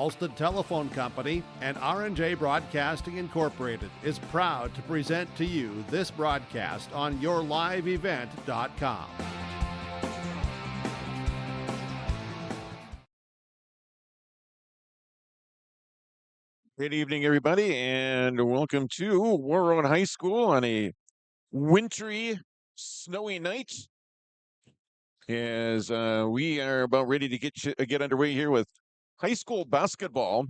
Alston Telephone Company and R&J Broadcasting Incorporated is proud to present to you this broadcast on yourliveevent.com. Good evening, everybody, and welcome to Warroad High School on a wintry, snowy night. As we are about ready to get underway here with high school basketball,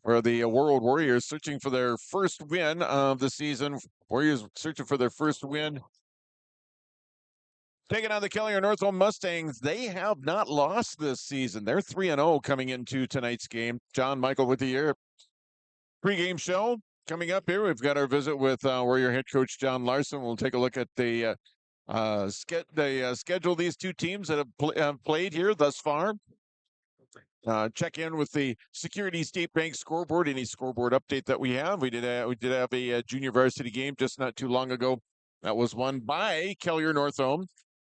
where the Warroad Warriors searching for their first win of the season. Warriors searching for their first win. Taking on the Kelliher-Northome Mustangs. They have not lost this season. They're 3-0 coming into tonight's game. John Michael with the pregame show coming up here. We've got our visit with Warrior head coach John Larson. We'll take a look at the schedule these two teams that have played here thus far. Check in with the Security State Bank scoreboard, any scoreboard update that we have. We did have a junior varsity game just not too long ago. That was won by Kelliher-Northome,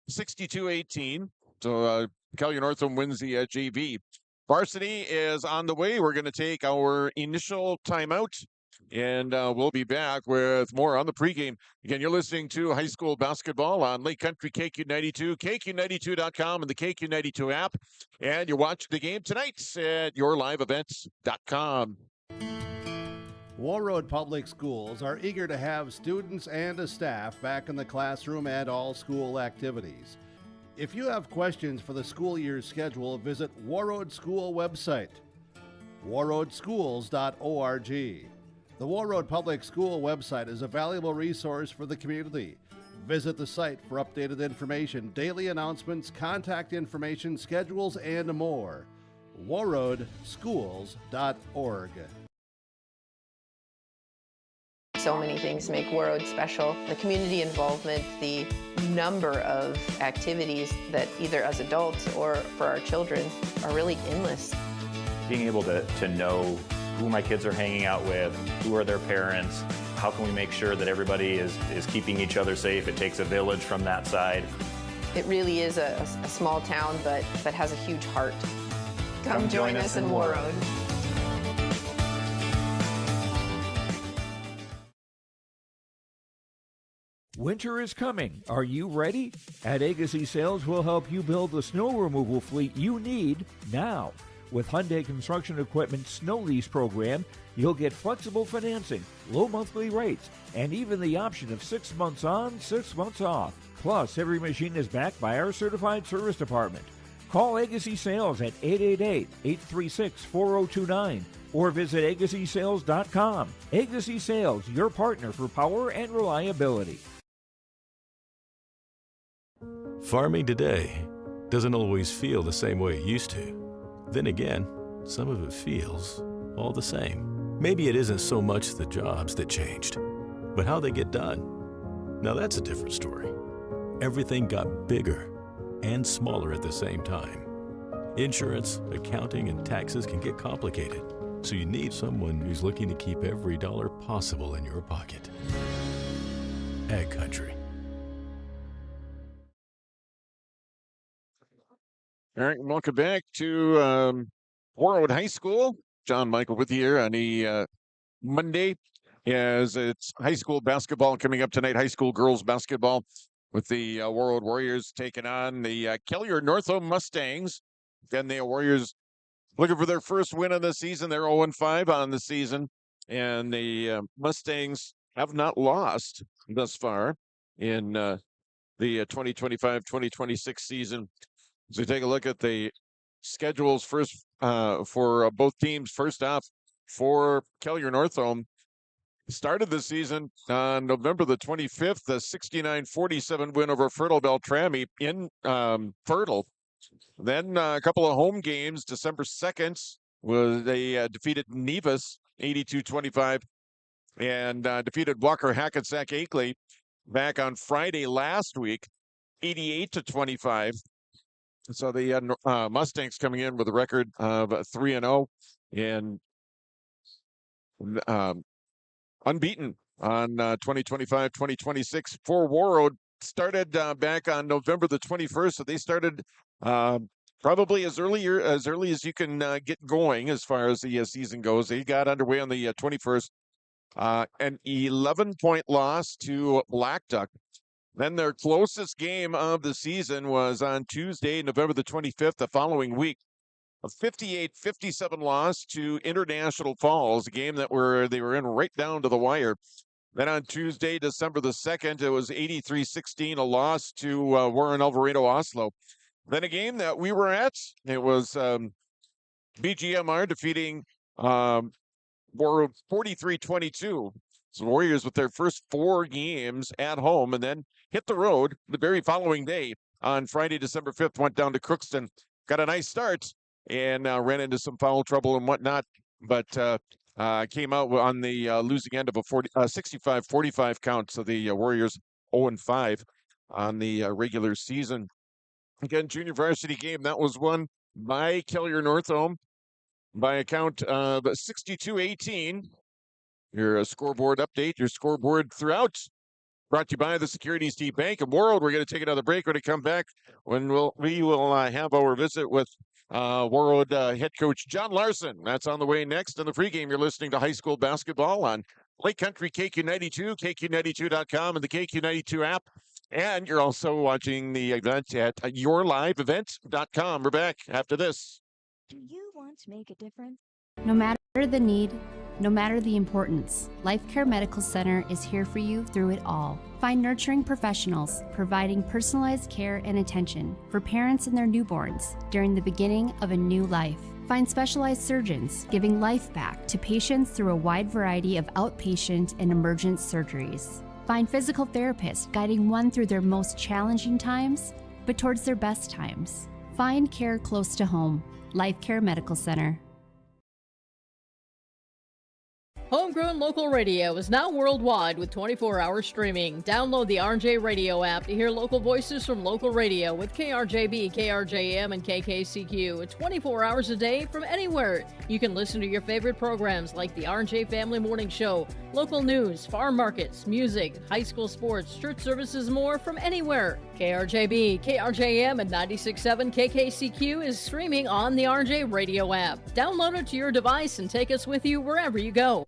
62-18. So Kelliher-Northome wins the JV. Varsity is on the way. We're going to take our initial timeout, and we'll be back with more on the pregame. Again, you're listening to high school basketball on Lake Country KQ92, KQ92.com, and the KQ92 app. And you're watching the game tonight at yourliveevents.com. Warroad Public Schools are eager to have students and a staff back in the classroom and all school activities. If you have questions for the school year's schedule, visit Warroad School website, warroadschools.org. The Warroad Public School website is a valuable resource for the community. Visit the site for updated information, daily announcements, contact information, schedules, and more. warroadschools.org. So many things make Warroad special. The community involvement, the number of activities that either as adults or for our children are really endless. Being able to know who my kids are hanging out with, who are their parents, how can we make sure that everybody is keeping each other safe? It takes a village from that side. It really is a small town, but has a huge heart. Come join us in Warroad. Winter is coming. Are you ready? At Agassi Sales, we'll help you build the snow removal fleet you need now. With Hyundai Construction Equipment Snow Lease Program, you'll get flexible financing, low monthly rates, and even the option of 6 months on, 6 months off. Plus, every machine is backed by our certified service department. Call Agassi Sales at 888-836-4029 or visit agassisales.com. Agassi Sales, your partner for power and reliability. Farming today doesn't always feel the same way it used to. Then again, some of it feels all the same. Maybe it isn't so much the jobs that changed, but how they get done. Now that's a different story. Everything got bigger and smaller at the same time. Insurance, accounting, and taxes can get complicated, so you need someone who's looking to keep every dollar possible in your pocket. Ag Country. All right, welcome back to Warroad High School. John Michael with you here on a Monday, as it's high school basketball coming up tonight. High school girls basketball with the Warroad Warriors taking on the Kelliher-Northome Mustangs. Again, the Warriors looking for their first win of the season. They're 0-5 on the season, and the Mustangs have not lost thus far in the 2025-2026 season. So take a look at the schedules first for both teams. First off, for Kelliher-Northome, started the season on November the 25th, the 69-47 win over Fertile Beltrami in Fertile. Then a couple of home games. December 2nd was they defeated Nevis 82-25 and defeated Walker Hackensack Akeley back on Friday last week, 88-25. So the Mustangs coming in with a record of 3-0 and unbeaten on 2025-2026. For Warroad started back on November the 21st. So they started probably as early as you can get going as far as the season goes. They got underway on the 21st, an 11-point loss to Black Duck. Then their closest game of the season was on Tuesday, November the 25th, the following week. A 58-57 loss to International Falls, a game that they were in right down to the wire. Then on Tuesday, December the 2nd, it was 83-16, a loss to Warren Alvarado Oslo. Then a game that we were at, it was BGMR defeating Warroad 43-22. So the Warriors with their first 4 games at home, and then hit the road the very following day on Friday, December 5th, went down to Crookston, got a nice start, and ran into some foul trouble and whatnot, but came out on the losing end of a 65-45 count. So the Warriors 0-5 on the regular season. Again, junior varsity game, that was won by Kelliher-Northome by a count of 62-18. Your scoreboard update, your scoreboard throughout, brought to you by the Securities Deep Bank and Warroad. We're going to take another break. We're going to come back when we will have our visit with Warroad head coach John Larson. That's on the way next. In the pregame, you're listening to high school basketball on Lake Country KQ92, KQ92.com, and the KQ92 app. And you're also watching the event at yourliveevent.com. We're back after this. Do you want to make a difference? No matter the need, no matter the importance, Life Care Medical Center is here for you through it all. Find nurturing professionals providing personalized care and attention for parents and their newborns during the beginning of a new life. Find specialized surgeons giving life back to patients through a wide variety of outpatient and emergent surgeries. Find physical therapists guiding one through their most challenging times, but towards their best times. Find care close to home. Life Care Medical Center. Homegrown local radio is now worldwide with 24-hour streaming. Download the RJ Radio app to hear local voices from local radio with KRJB, KRJM, and KKCQ. 24 hours a day from anywhere. You can listen to your favorite programs like the RJ Family Morning Show, local news, farm markets, music, high school sports, church services, more from anywhere. KRJB, KRJM, and 96.7 KKCQ is streaming on the RJ Radio app. Download it to your device and take us with you wherever you go.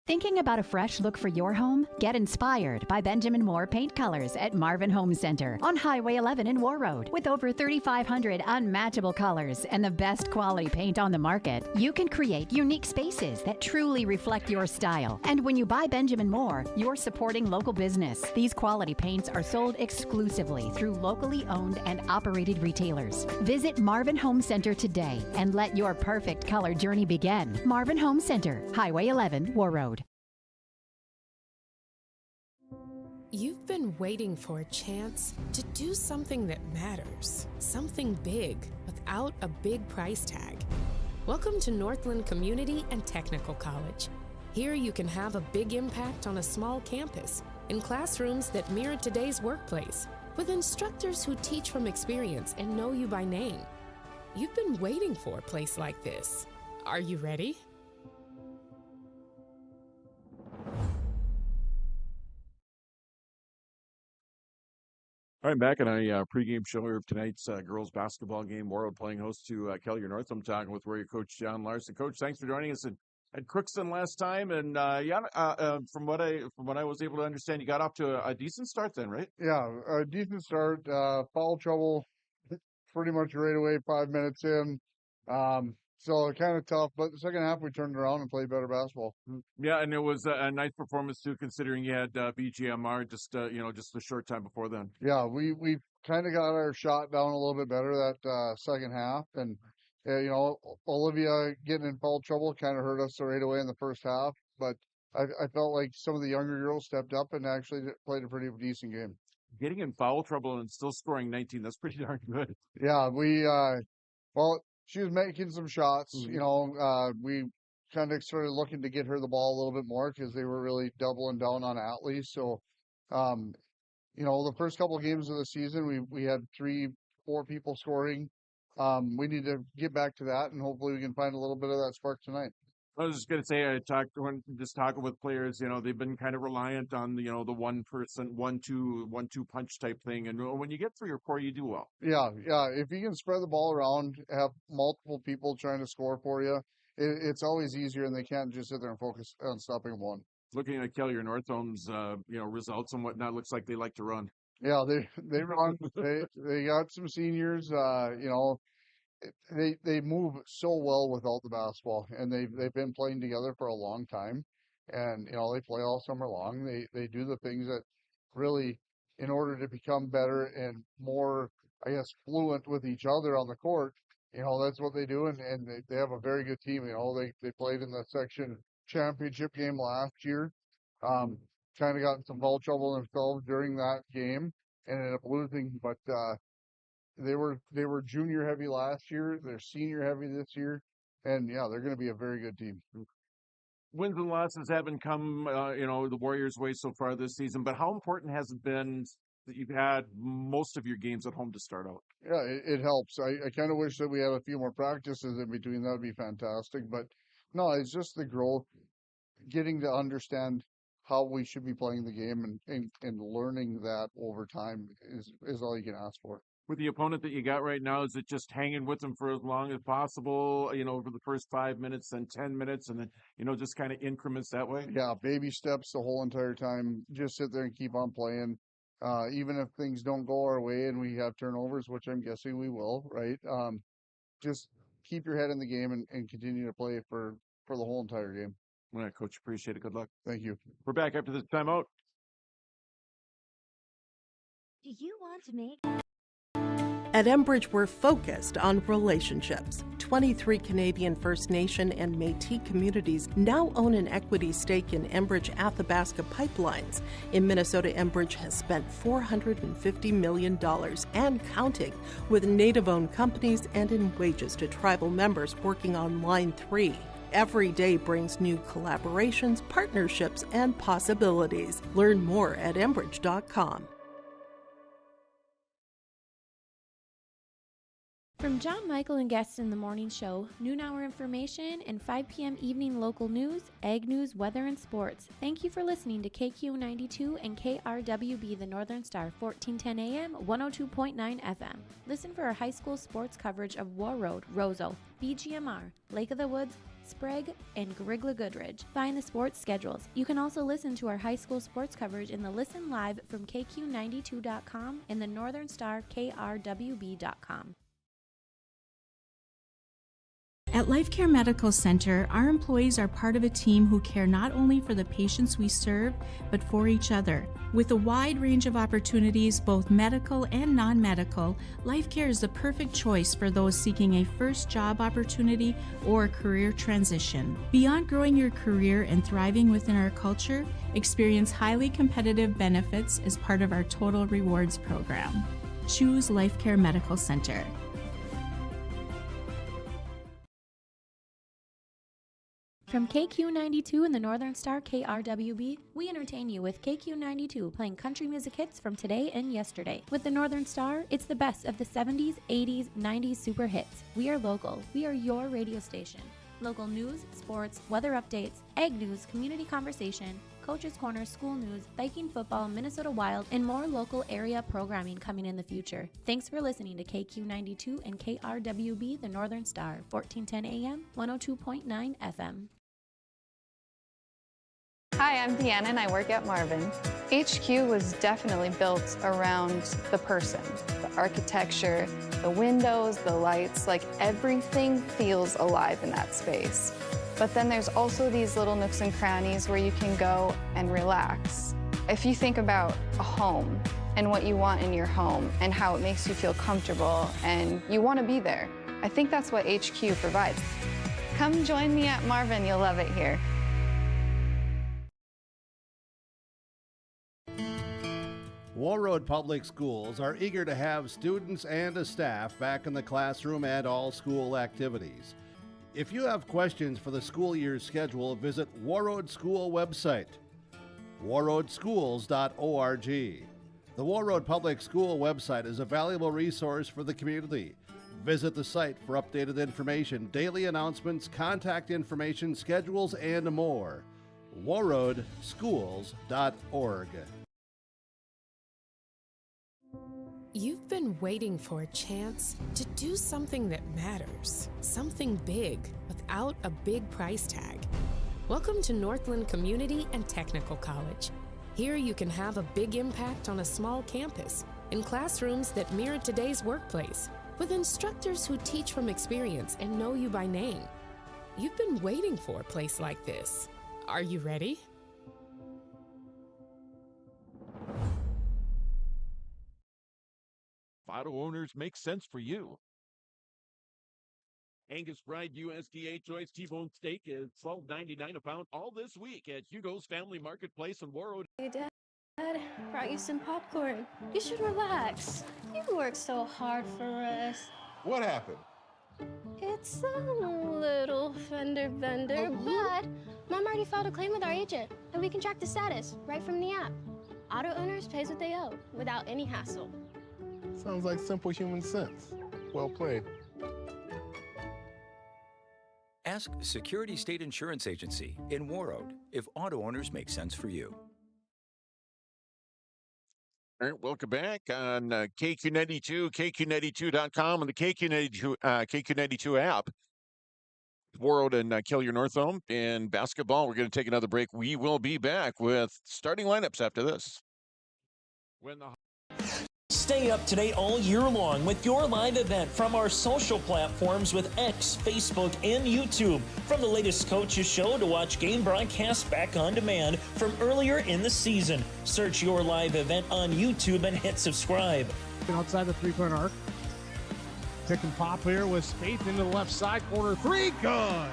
Thinking about a fresh look for your home? Get inspired by Benjamin Moore Paint Colors at Marvin Home Center on Highway 11 in Warroad. With over 3,500 unmatchable colors and the best quality paint on the market, you can create unique spaces that truly reflect your style. And when you buy Benjamin Moore, you're supporting local business. These quality paints are sold exclusively through locally owned and operated retailers. Visit Marvin Home Center today and let your perfect color journey begin. Marvin Home Center, Highway 11, Warroad. You've been waiting for a chance to do something that matters, something big without a big price tag. Welcome to Northland Community and Technical College. Here you can have a big impact on a small campus, in classrooms that mirror today's workplace, with instructors who teach from experience and know you by name. You've been waiting for a place like this. Are you ready? All right, back in a pregame show of tonight's girls basketball game. Warroad playing host to Kelliher-Northome. I'm talking with Warrior coach John Larson. Coach, thanks for joining us at Crookston last time. And from what I was able to understand, you got off to a decent start then, right? Yeah, a decent start. Foul trouble pretty much right away, 5 minutes in. So kind of tough, but the second half we turned around and played better basketball. Yeah, and it was a nice performance too, considering you had BGMR just a short time before then. Yeah, we kind of got our shot down a little bit better that second half, and Olivia getting in foul trouble kind of hurt us right away in the first half. But I felt like some of the younger girls stepped up and actually played a pretty decent game. Getting in foul trouble and still scoring 19, that's pretty darn good. Yeah, she was making some shots. Mm-hmm. We kind of started looking to get her the ball a little bit more because they were really doubling down on Atlee. So, the first couple of games of the season, we had 3-4 people scoring. We need to get back to that, and hopefully we can find a little bit of that spark tonight. I was just going to say, I talked when just talking with players, they've been kind of reliant on, the one person, 1-2 punch type thing. And when you get 3 or 4, you do well. Yeah, yeah. If you can spread the ball around, have multiple people trying to score for you, it's always easier, and they can't just sit there and focus on stopping one. Looking at Kelliher-Northome's, results and whatnot, looks like they like to run. Yeah, they run. They got some seniors. They move so well without the basketball, and they've been playing together for a long time, and they play all summer long. They do the things that really, in order to become better and more, I guess, fluent with each other on the court. That's what they do, and they have a very good team. They played in the section championship game last year. Kind of got in some foul trouble themselves during that game and ended up losing, but they were junior heavy last year. They're senior heavy this year, and yeah, they're going to be a very good team. Wins and losses haven't come, the Warriors' way so far this season. But how important has it been that you've had most of your games at home to start out? Yeah, it helps. I kind of wish that we had a few more practices in between. That would be fantastic. But no, it's just the growth, getting to understand how we should be playing the game, and learning that over time is all you can ask for. With the opponent that you got right now, is it just hanging with them for as long as possible, over the first 5 minutes and 10 minutes, and then, just kind of increments that way? Yeah, baby steps the whole entire time. Just sit there and keep on playing. Even if things don't go our way and we have turnovers, which I'm guessing we will, right? Just keep your head in the game and continue to play for the whole entire game. All right, Coach, appreciate it. Good luck. Thank you. We're back after this timeout. Do you want to make... At Enbridge, we're focused on relationships. 23 Canadian First Nation and Métis communities now own an equity stake in Enbridge Athabasca Pipelines. In Minnesota, Enbridge has spent $450 million and counting, with Native-owned companies and in wages to tribal members working on Line 3. Every day brings new collaborations, partnerships, and possibilities. Learn more at Enbridge.com. From John Michael and guests in the morning show, noon hour information, and 5 p.m. evening local news, ag news, weather, and sports. Thank you for listening to KQ92 and KRWB, the Northern Star, 1410 AM, 102.9 FM. Listen for our high school sports coverage of Warroad, Roseau, BGMR, Lake of the Woods, Sprague, and Grigla Goodridge. Find the sports schedules. You can also listen to our high school sports coverage in the Listen Live from KQ92.com and the Northern Star KRWB.com. At Life Care Medical Center, our employees are part of a team who care not only for the patients we serve, but for each other. With a wide range of opportunities, both medical and non-medical, Life Care is the perfect choice for those seeking a first job opportunity or career transition. Beyond growing your career and thriving within our culture, experience highly competitive benefits as part of our Total Rewards program. Choose Life Care Medical Center. From KQ92 and the Northern Star KRWB, we entertain you with KQ92 playing country music hits from today and yesterday. With the Northern Star, it's the best of the 70s, 80s, 90s super hits. We are local. We are your radio station. Local news, sports, weather updates, ag news, community conversation, Coach's Corner, school news, Viking football, Minnesota Wild, and more local area programming coming in the future. Thanks for listening to KQ92 and KRWB, the Northern Star, 1410 AM, 102.9 FM. Hi, I'm Deanna and I work at Marvin. HQ was definitely built around the person, the architecture, the windows, the lights, like everything feels alive in that space. But then there's also these little nooks and crannies where you can go and relax. If you think about a home and what you want in your home and how it makes you feel comfortable and you want to be there, I think that's what HQ provides. Come join me at Marvin, you'll love it here. Warroad Public Schools are eager to have students and a staff back in the classroom and all school activities. If you have questions for the school year's schedule, visit Warroad School website, warroadschools.org. The Warroad Public School website is a valuable resource for the community. Visit the site for updated information, daily announcements, contact information, schedules, and more. warroadschools.org. You've been waiting for a chance to do something that matters, something big without a big price tag. Welcome to Northland Community and Technical College. Here you can have a big impact on a small campus, in classrooms that mirror today's workplace, with instructors who teach from experience and know you by name. You've been waiting for a place like this. Are you ready? Auto owners make sense for you. Angus Bride USDA Choice T-bone steak is $12.99 a pound all this week at Hugo's Family Marketplace in Warroad. Hey, Dad, brought you some popcorn. You should relax. You worked so hard for us. What happened? It's a little fender bender, but Mom already filed a claim with our agent, and we can track the status right from the app. Auto owners pays what they owe without any hassle. Sounds like simple human sense. Well played. Ask Security State Insurance Agency in Warroad if auto owners make sense for you. All right, welcome back on KQ92, KQ92.com, and the KQ92 app. Warroad and Kelliher-Northome in basketball. We're going to take another break. We will be back with starting lineups after this. Stay up to date all year long with your live event from our social platforms with X, Facebook, and YouTube. From the latest coaches show to watch game broadcasts back on demand from earlier in the season. Search your live event on YouTube and hit subscribe. Outside the three-point arc. Pick and pop here with Spaeth into the left side corner. Three, good.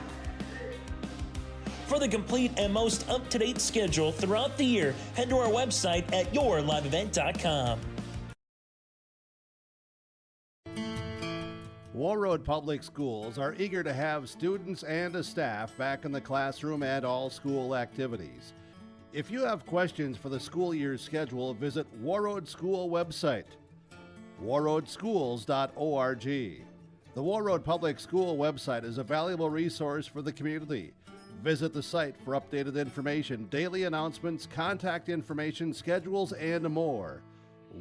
For the complete and most up-to-date schedule throughout the year, head to our website at yourliveevent.com. Warroad Public Schools are eager to have students and staff back in the classroom and all school activities. If you have questions for the school year's schedule, visit Warroad School website, warroadschools.org. The Warroad Public School website is a valuable resource for the community. Visit the site for updated information, daily announcements, contact information, schedules, and more.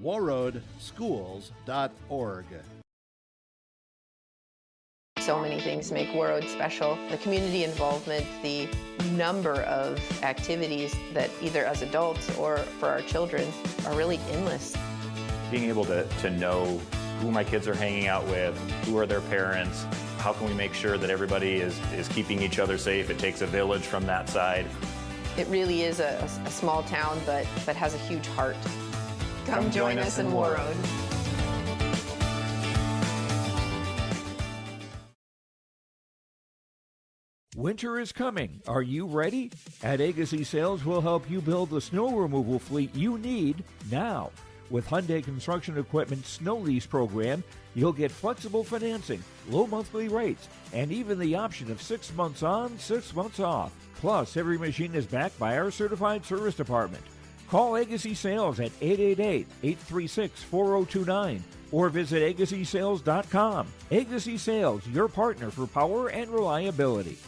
warroadschools.org. So many things make Warroad special. The community involvement, the number of activities that either as adults or for our children are really endless. Being able to know who my kids are hanging out with, who are their parents, how can we make sure that everybody is keeping each other safe? It takes a village from that side. It really is a small town, but has a huge heart. Come join us in Warroad. Winter is coming. Are you ready? At Agassi Sales, we'll help you build the snow removal fleet you need now. With Hyundai Construction Equipment Snow Lease Program, you'll get flexible financing, low monthly rates, and even the option of 6 months on, 6 months off. Plus, every machine is backed by our certified service department. Call Agassi Sales at 888-836-4029 or visit agassisales.com. Agassi Sales, your partner for power and reliability.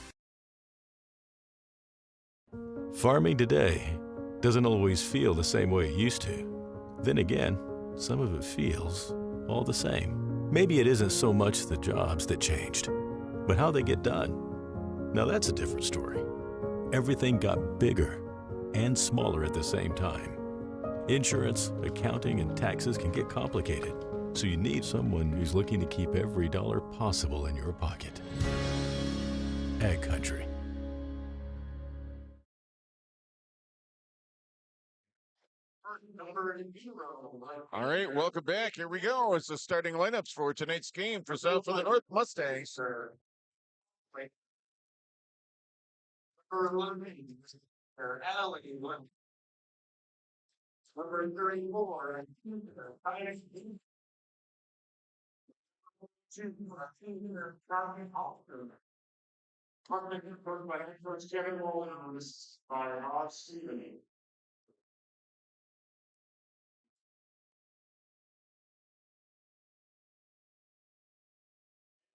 Farming today doesn't always feel the same way it used to. Then again, some of it feels all the same. Maybe it isn't so much the jobs that changed, but how they get done. Now that's a different story. Everything got bigger and smaller at the same time. Insurance, accounting, and taxes can get complicated, so you need someone who's looking to keep every dollar possible in your pocket. Ag Country. All right, welcome back. Here we go. It's the starting lineups for tonight's game for the North Mustangs. Number 34,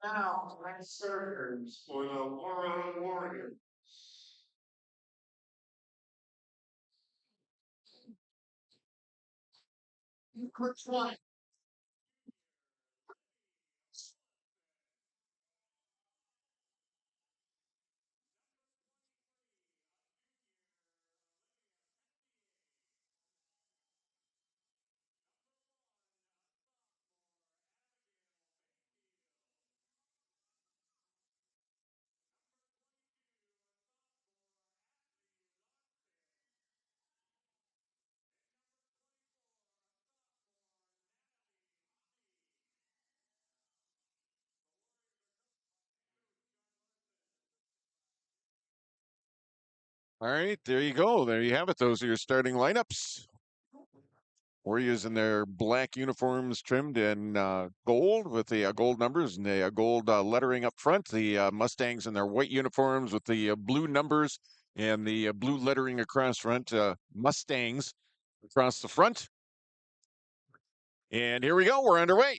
Now, next servers for the Warroad Warriors. Quick one. All right, there you go. There you have it. Those are your starting lineups. Warriors in their black uniforms trimmed in gold with the gold numbers and the gold lettering up front. The Mustangs in their white uniforms with the blue numbers and the blue lettering across front. Mustangs across the front. And here we go. We're underway.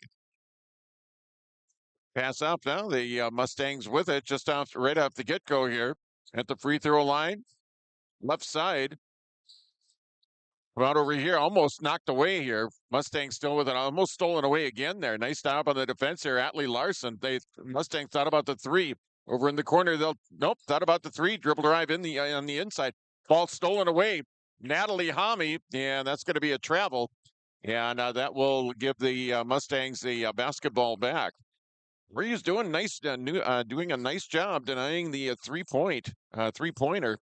Pass up now. The Mustangs with it just right off the get-go here at the free throw line. Left side. About over here, almost knocked away here. Mustang still with it, almost stolen away again there. Nice stop on the defense here. Atlee Larson. Mustang thought about the three over in the corner. Thought about the three. Dribble drive in the on the inside. Ball stolen away. Natalie Hami, and that's going to be a travel, and that will give the Mustangs the basketball back. Reeves doing doing a nice job denying the three-pointer.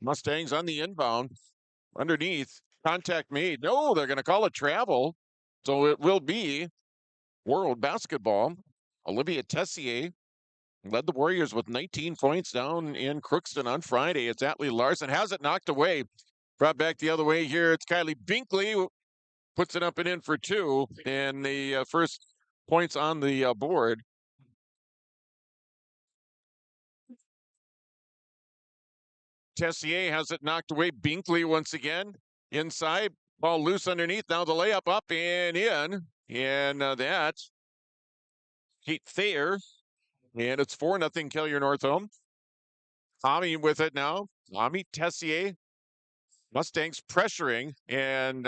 Mustangs on the inbound. Underneath, contact made. No, they're going to call it travel. So it will be Warroad basketball. Olivia Tessier led the Warriors with 19 points down in Crookston on Friday. It's Atlee Larson. Has it knocked away. Brought back the other way here. It's Kylie Binkley. Puts it up and in for two. And the first points on the board. Tessier has it knocked away. Binkley once again inside. Ball loose underneath. Now the layup up and in. And that's Kate Thayer. And it's 4-0 Kelliher-Northome. Tommy with it now. Tommy Tessier. Mustangs pressuring. And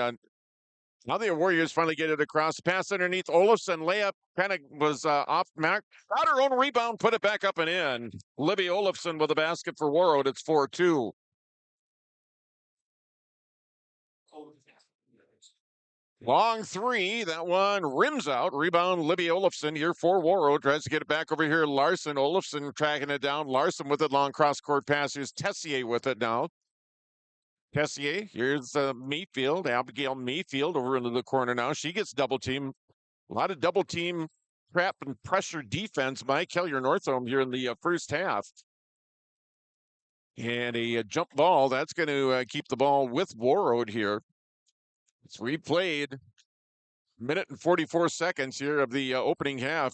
now the Warriors finally get it across. Pass underneath. Olofsson layup kind of was off mark. Got her own rebound. Put it back up and in. Libby Olofsson with a basket for Warroad. It's 4-2. Long three, that one rims out. Rebound, Libby Olofsson here for Warroad. Tries to get it back over here. Larson, Olofsson tracking it down. Larson with it, long cross-court pass. Here's Tessier with it now. Tessier, here's Mayfield, Abigail Mayfield over into the corner now. She gets double team. A lot of double team trap and pressure defense by Kelliher-Northome here in the first half. And a jump ball, that's going to keep the ball with Warroad here. It's replayed. Minute and 44 seconds here of the opening half.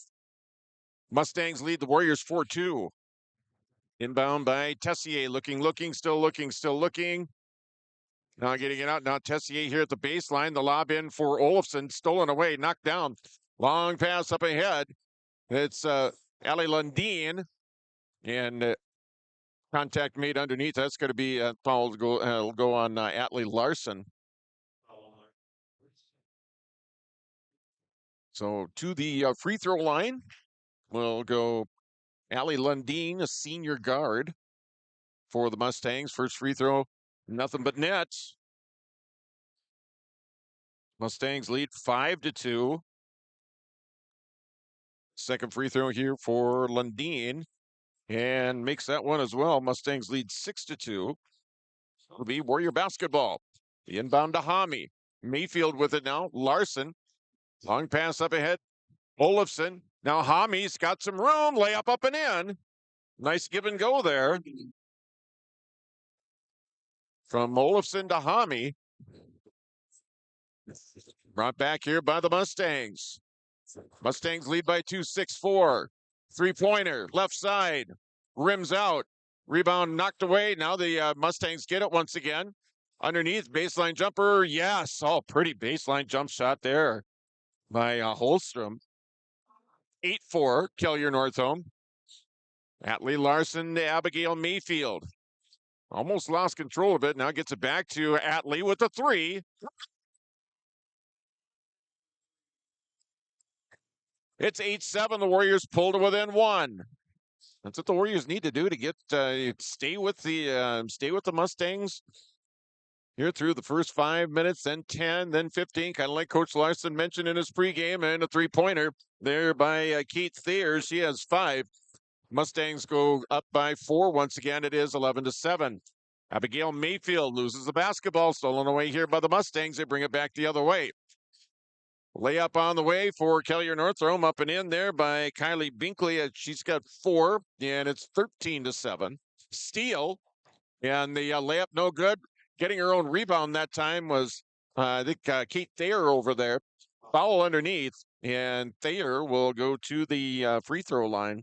Mustangs lead the Warriors 4-2. Inbound by Tessier. Looking, still looking. Now getting it out. Now Tessier here at the baseline. The lob in for Olofsson. Stolen away, knocked down. Long pass up ahead. It's Allie Lundeen. And contact made underneath. That's going to be foul. Go on Atlee Larson. So to the free throw line will go Allie Lundeen, a senior guard for the Mustangs. First free throw, nothing but nets. Mustangs lead 5-2. Second free throw here for Lundeen, and makes that one as well. Mustangs lead 6-2. It'll be Warrior basketball. The inbound to Hami. Mayfield with it now. Larson. Long pass up ahead. Olofsson. Now Hami's got some room. Layup up and in. Nice give and go there. From Olofsson to Hami. Brought back here by the Mustangs. Mustangs lead by 2, 6-4. Three-pointer, left side. Rims out. Rebound knocked away. Now the Mustangs get it once again. Underneath, baseline jumper. Yes. Oh, pretty baseline jump shot there. by Holstrom. 8-4, Kelliher-Northome. Atlee Larson to Abigail Mayfield. Almost lost control of it. Now gets it back to Atlee with the 3. It's 8-7. The Warriors pull to within 1. That's what the Warriors need to do to get stay with the Mustangs here through the first 5 minutes, then 10, then 15. Kind of like Coach Larson mentioned in his pregame, and a 3-pointer there by Kate Thayer. She has 5. Mustangs go up by 4. Once again, it is 11-7. Abigail Mayfield loses the basketball, stolen away here by the Mustangs. They bring it back the other way. Layup on the way for Kelliher-Northome, up and in there by Kylie Binkley. She's got 4, and it's 13-7. Steal, and the layup no good. Getting her own rebound that time was, I think, Kate Thayer over there. Foul underneath, and Thayer will go to the free throw line.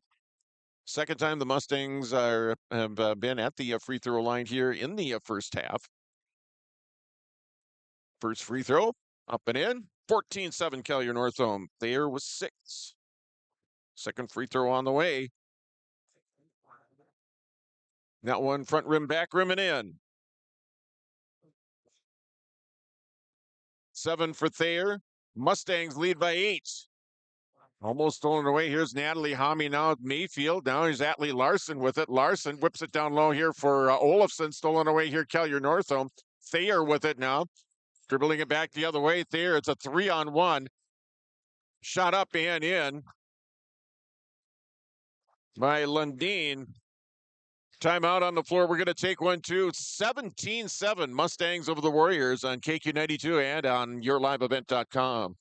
Second time the Mustangs have been at the free throw line here in the first half. First free throw, up and in. 14-7 Kelliher-Northome. Thayer was 6. Second free throw on the way. That one front rim, back rim, and in. 7 for Thayer. Mustangs lead by 8. Almost stolen away. Here's Natalie Homme now with Mayfield. Now here's Atlee Larson with it. Larson whips it down low here for Olafson. Stolen away here, Kelliher-Northome. Thayer with it now. Dribbling it back the other way. Thayer, it's a 3-on-1. Shot up and in by Lundeen. Timeout on the floor. We're going to take one, too. 17-7 Mustangs over the Warriors on KQ92 and on yourliveevent.com.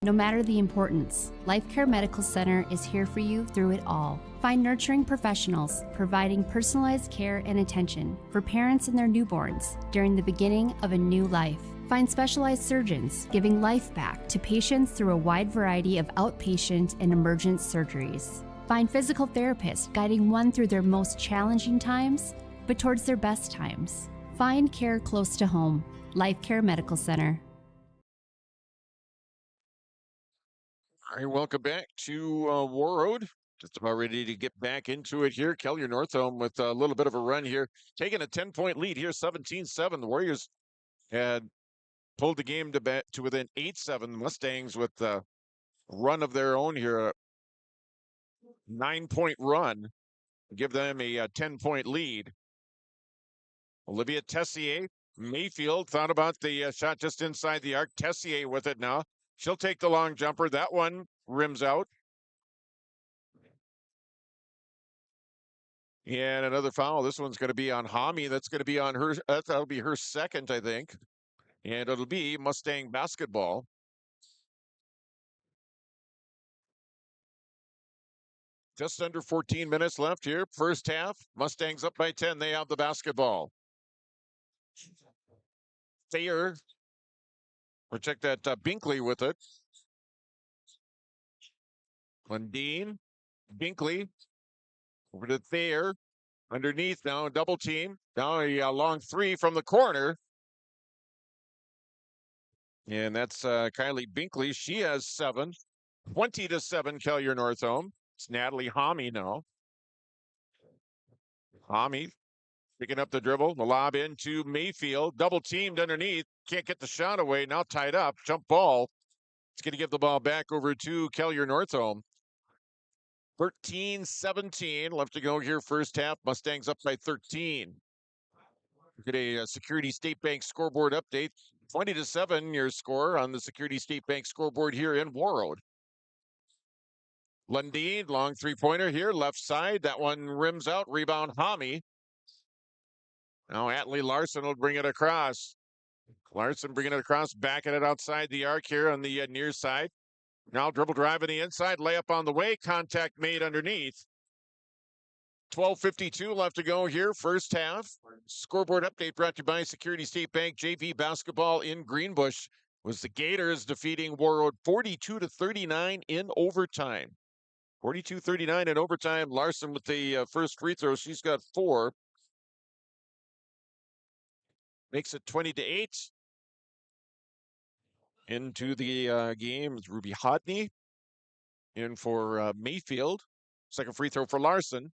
No matter the importance, Life Care Medical Center is here for you through it all. Find nurturing professionals providing personalized care and attention for parents and their newborns during the beginning of a new life. Find specialized surgeons giving life back to patients through a wide variety of outpatient and emergent surgeries. Find physical therapists guiding one through their most challenging times, but towards their best times. Find care close to home. Life Care Medical Center. All right, welcome back to Warroad. Just about ready to get back into it here. Kelliher-Northome with a little bit of a run here, taking a 10-point lead here, 17-7. The Warriors had pulled the game to within 8-7. Mustangs with a run of their own here, a 9-point run, give them a 10-point lead. Olivia Tessier, Mayfield thought about the shot just inside the arc. Tessier with it now. She'll take the long jumper. That one rims out. And another foul. This one's going to be on Homme. That's going to be on her. That'll be her second, I think. And it'll be Mustang basketball. Just under 14 minutes left here. First half. Mustangs up by 10. They have the basketball. Thayer. Or check that Binkley with it. Lundeen. Binkley. Over to Thayer. Underneath now, double team. Now a long 3 from the corner. And that's Kylie Binkley. She has 7. 20-7 Kelliher-Northome. It's Natalie Homme now. Homme picking up the dribble. The lob into Mayfield. Double teamed underneath. Can't get the shot away. Now tied up. Jump ball. It's going to give the ball back over to Kelliher-Northome. 13-17 left to go here first half. Mustangs up by 13. Look at a Security State Bank scoreboard update. 20-7 your score on the Security State Bank scoreboard here in Warroad. Lundeen, long 3-pointer here, left side. That one rims out. Rebound Homme. Now Atlee Larson will bring it across. Larson bringing it across, backing it outside the arc here on the near side. Now dribble drive in the inside, layup on the way, contact made underneath. 12:52 left to go here, first half. Scoreboard update brought to you by Security State Bank. JV basketball in Greenbush was the Gators defeating Warroad 42-39 in overtime. 42-39 in overtime. Larson with the first free throw. She's got 4. Makes it 20-8. into the game is Ruby Hodney in for Mayfield. Second free throw for Larson.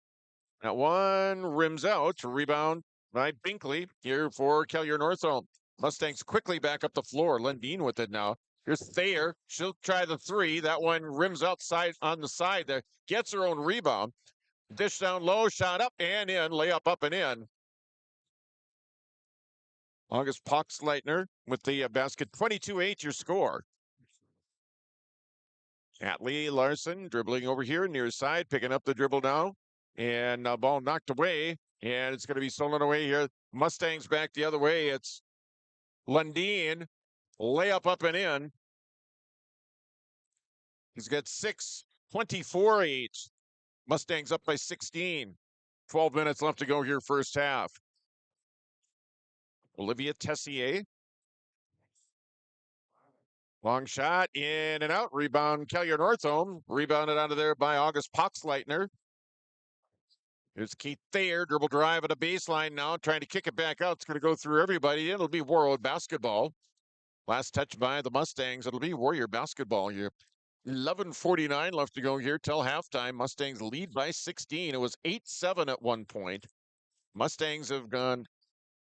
That one rims out. Rebound by Binkley here for Kelliher-Northome. Mustangs quickly back up the floor. Lundeen with it now. Here's Thayer. She'll try the three. That one rims outside on the side there. Gets her own rebound. Dish down low, shot up and in. Layup up and in. August Poxleitner with the basket. 22-8 your score. Atlee Larson dribbling over here near side, picking up the dribble now. And ball knocked away. And it's going to be stolen away here. Mustangs back the other way. It's Lundeen. Layup up and in. He's got 6, 24-8. Mustangs up by 16. 12 minutes left to go here first half. Olivia Tessier. Long shot, in and out. Rebound, Kelliher-Northome. Rebounded out of there by August Poxleitner. Here's Keith Thayer. Dribble drive at a baseline now. Trying to kick it back out. It's going to go through everybody. It'll be Warroad basketball. Last touch by the Mustangs. It'll be Warrior basketball here. 11:49 left to go here till halftime. Mustangs lead by 16. It was 8-7 at one point. Mustangs have gone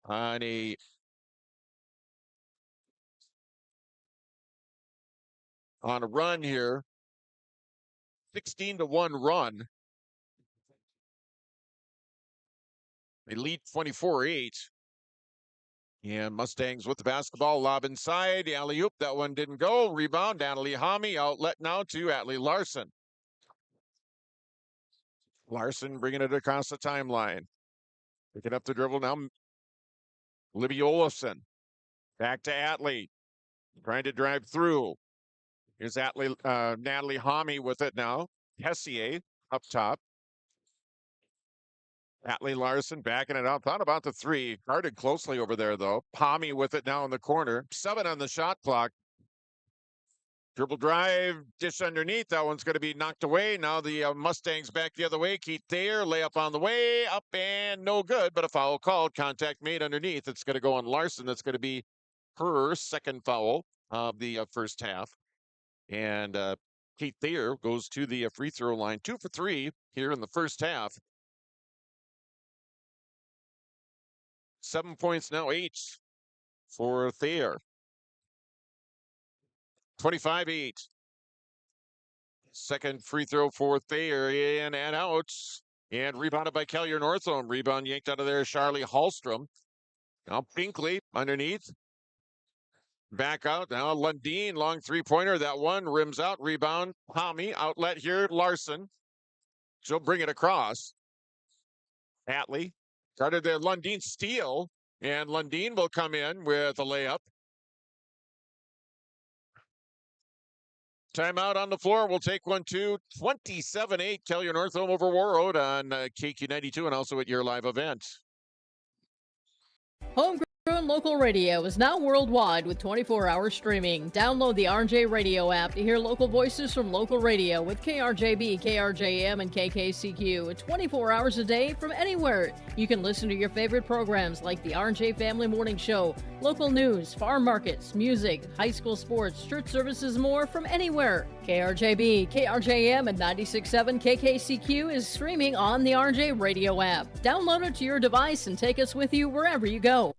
on a run here. 16-1 run. They lead 24-8. And Mustangs with the basketball, lob inside, alley-oop, that one didn't go. Rebound, Annalie Hami, outlet now to Atlee Larson. Larson bringing it across the timeline. Picking up the dribble now, Libby Olafson. Back to Atlee, trying to drive through. Here's Natalie Hami with it now. Tessier up top. Atlee Larson backing it out. Thought about the three. Guarded closely over there, though. Hami with it now in the corner. 7 on the shot clock. Dribble drive, dish underneath. That one's going to be knocked away. Now the Mustangs back the other way. Keith Thayer, layup on the way. Up and no good, but a foul called. Contact made underneath. It's going to go on Larson. That's going to be her second foul of the first half. And Keith Thayer goes to the free throw line. 2 for 3 here in the first half. 7 points now, 8 for Thayer. 25-8. Second free throw for Thayer, in and out. And rebounded by Kelliher-Northome. Rebound yanked out of there, Charlie Hallstrom. Now Binkley underneath. Back out. Now Lundeen, long three-pointer. That one rims out. Rebound. Hami, outlet here. Larson. She'll bring it across. Atlee. Started there. Lundeen steal. And Lundeen will come in with a layup. Timeout on the floor. We'll take one, 2. 27-8. Kelliher-Northome over Warroad on KQ92 and also at your live event. Homegrown local radio is now worldwide with 24-hour streaming. Download the RJ Radio app to hear local voices from local radio with KRJB, KRJM, and KKCQ 24 hours a day from anywhere. You can listen to your favorite programs like the RJ Family Morning Show, local news, farm markets, music, high school sports, church services, more from anywhere. KRJB, KRJM, and 96.7 KKCQ is streaming on the RJ Radio app. Download it to your device and take us with you wherever you go.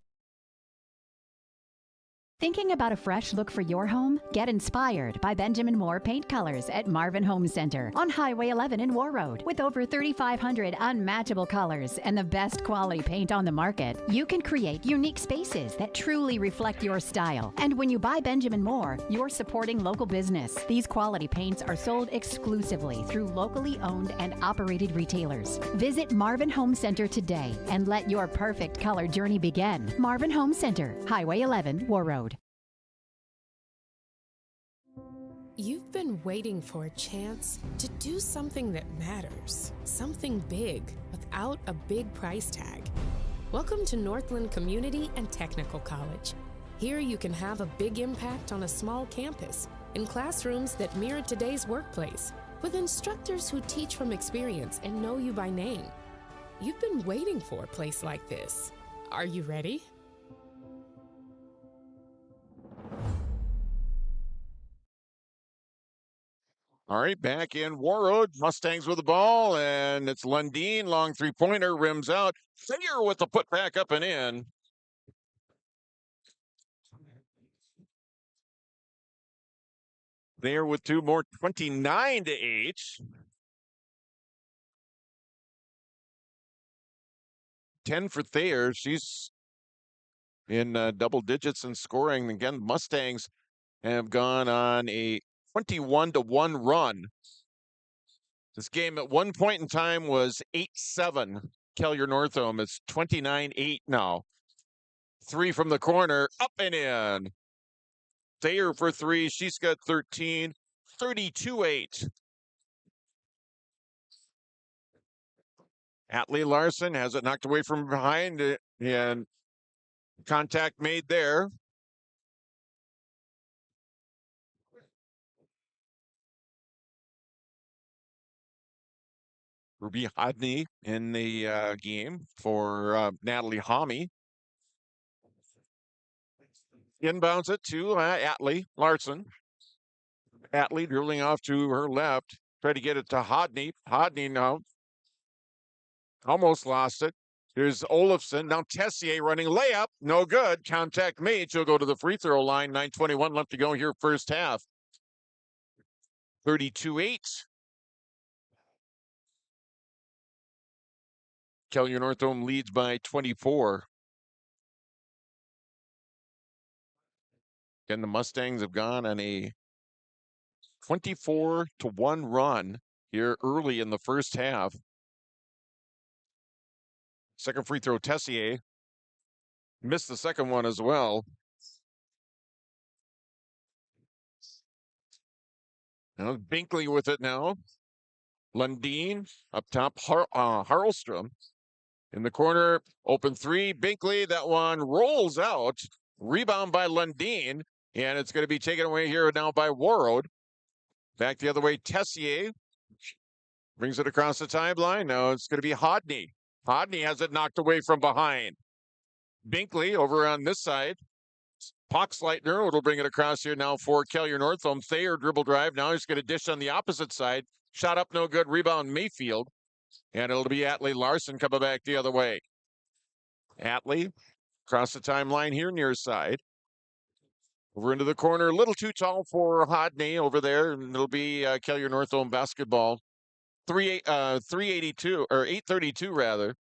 Thinking about a fresh look for your home? Get inspired by Benjamin Moore Paint Colors at Marvin Home Center on Highway 11 in Warroad. With over 3,500 unmatchable colors and the best quality paint on the market, you can create unique spaces that truly reflect your style. And when you buy Benjamin Moore, you're supporting local business. These quality paints are sold exclusively through locally owned and operated retailers. Visit Marvin Home Center today and let your perfect color journey begin. Marvin Home Center, Highway 11, Warroad. You've been waiting for a chance to do something that matters, something big without a big price tag. Welcome to Northland Community and Technical College. Here you can have a big impact on a small campus, in classrooms that mirror today's workplace, with instructors who teach from experience and know you by name. You've been waiting for a place like this. Are you ready? All right, back in Warroad. Mustangs with the ball, and it's Lundeen. Long three-pointer, rims out. Thayer with the putback up and in. Thayer with two more, 29-8. 10 for Thayer. She's in double digits in scoring. Again, Mustangs have gone on a 21-1 run. This game at one point in time was 8-7. Kelliher-Northome. It's 29-8 now. Three from the corner, up and in. Thayer for three. She's got 13. 32-8. Atlee Larson has it knocked away from behind, and contact made there. Ruby Hodney in the game for Natalie Homme. Inbounds it to Atlee Larson. Atlee dribbling off to her left. Try to get it to Hodney. Hodney now almost lost it. Here's Olafson. Now Tessier running layup. No good. Contact made. She'll go to the free throw line. 9:21 left to go here first half. 32-8. Kelliher-Northome leads by 24. Again, the Mustangs have gone on a 24-1 run here early in the first half. Second free throw, Tessier. Missed the second one as well. Now Binkley with it now. Lundeen up top, Harlstrom. In the corner, open three. Binkley, that one rolls out. Rebound by Lundeen. And it's going to be taken away here now by Warroad. Back the other way, Tessier. Brings it across the timeline. Now it's going to be Hodney. Hodney has it knocked away from behind. Binkley over on this side. Poxleitner will bring it across here now for Kelliher-Northome. Thayer dribble drive. Now he's going to dish on the opposite side. Shot up, no good. Rebound, Mayfield. And it'll be Atlee Larson coming back the other way. Atlee across the timeline here near side. Over into the corner. A little too tall for Hodney over there. And it'll be Kelliher-Northome basketball. 382 or 832 rather.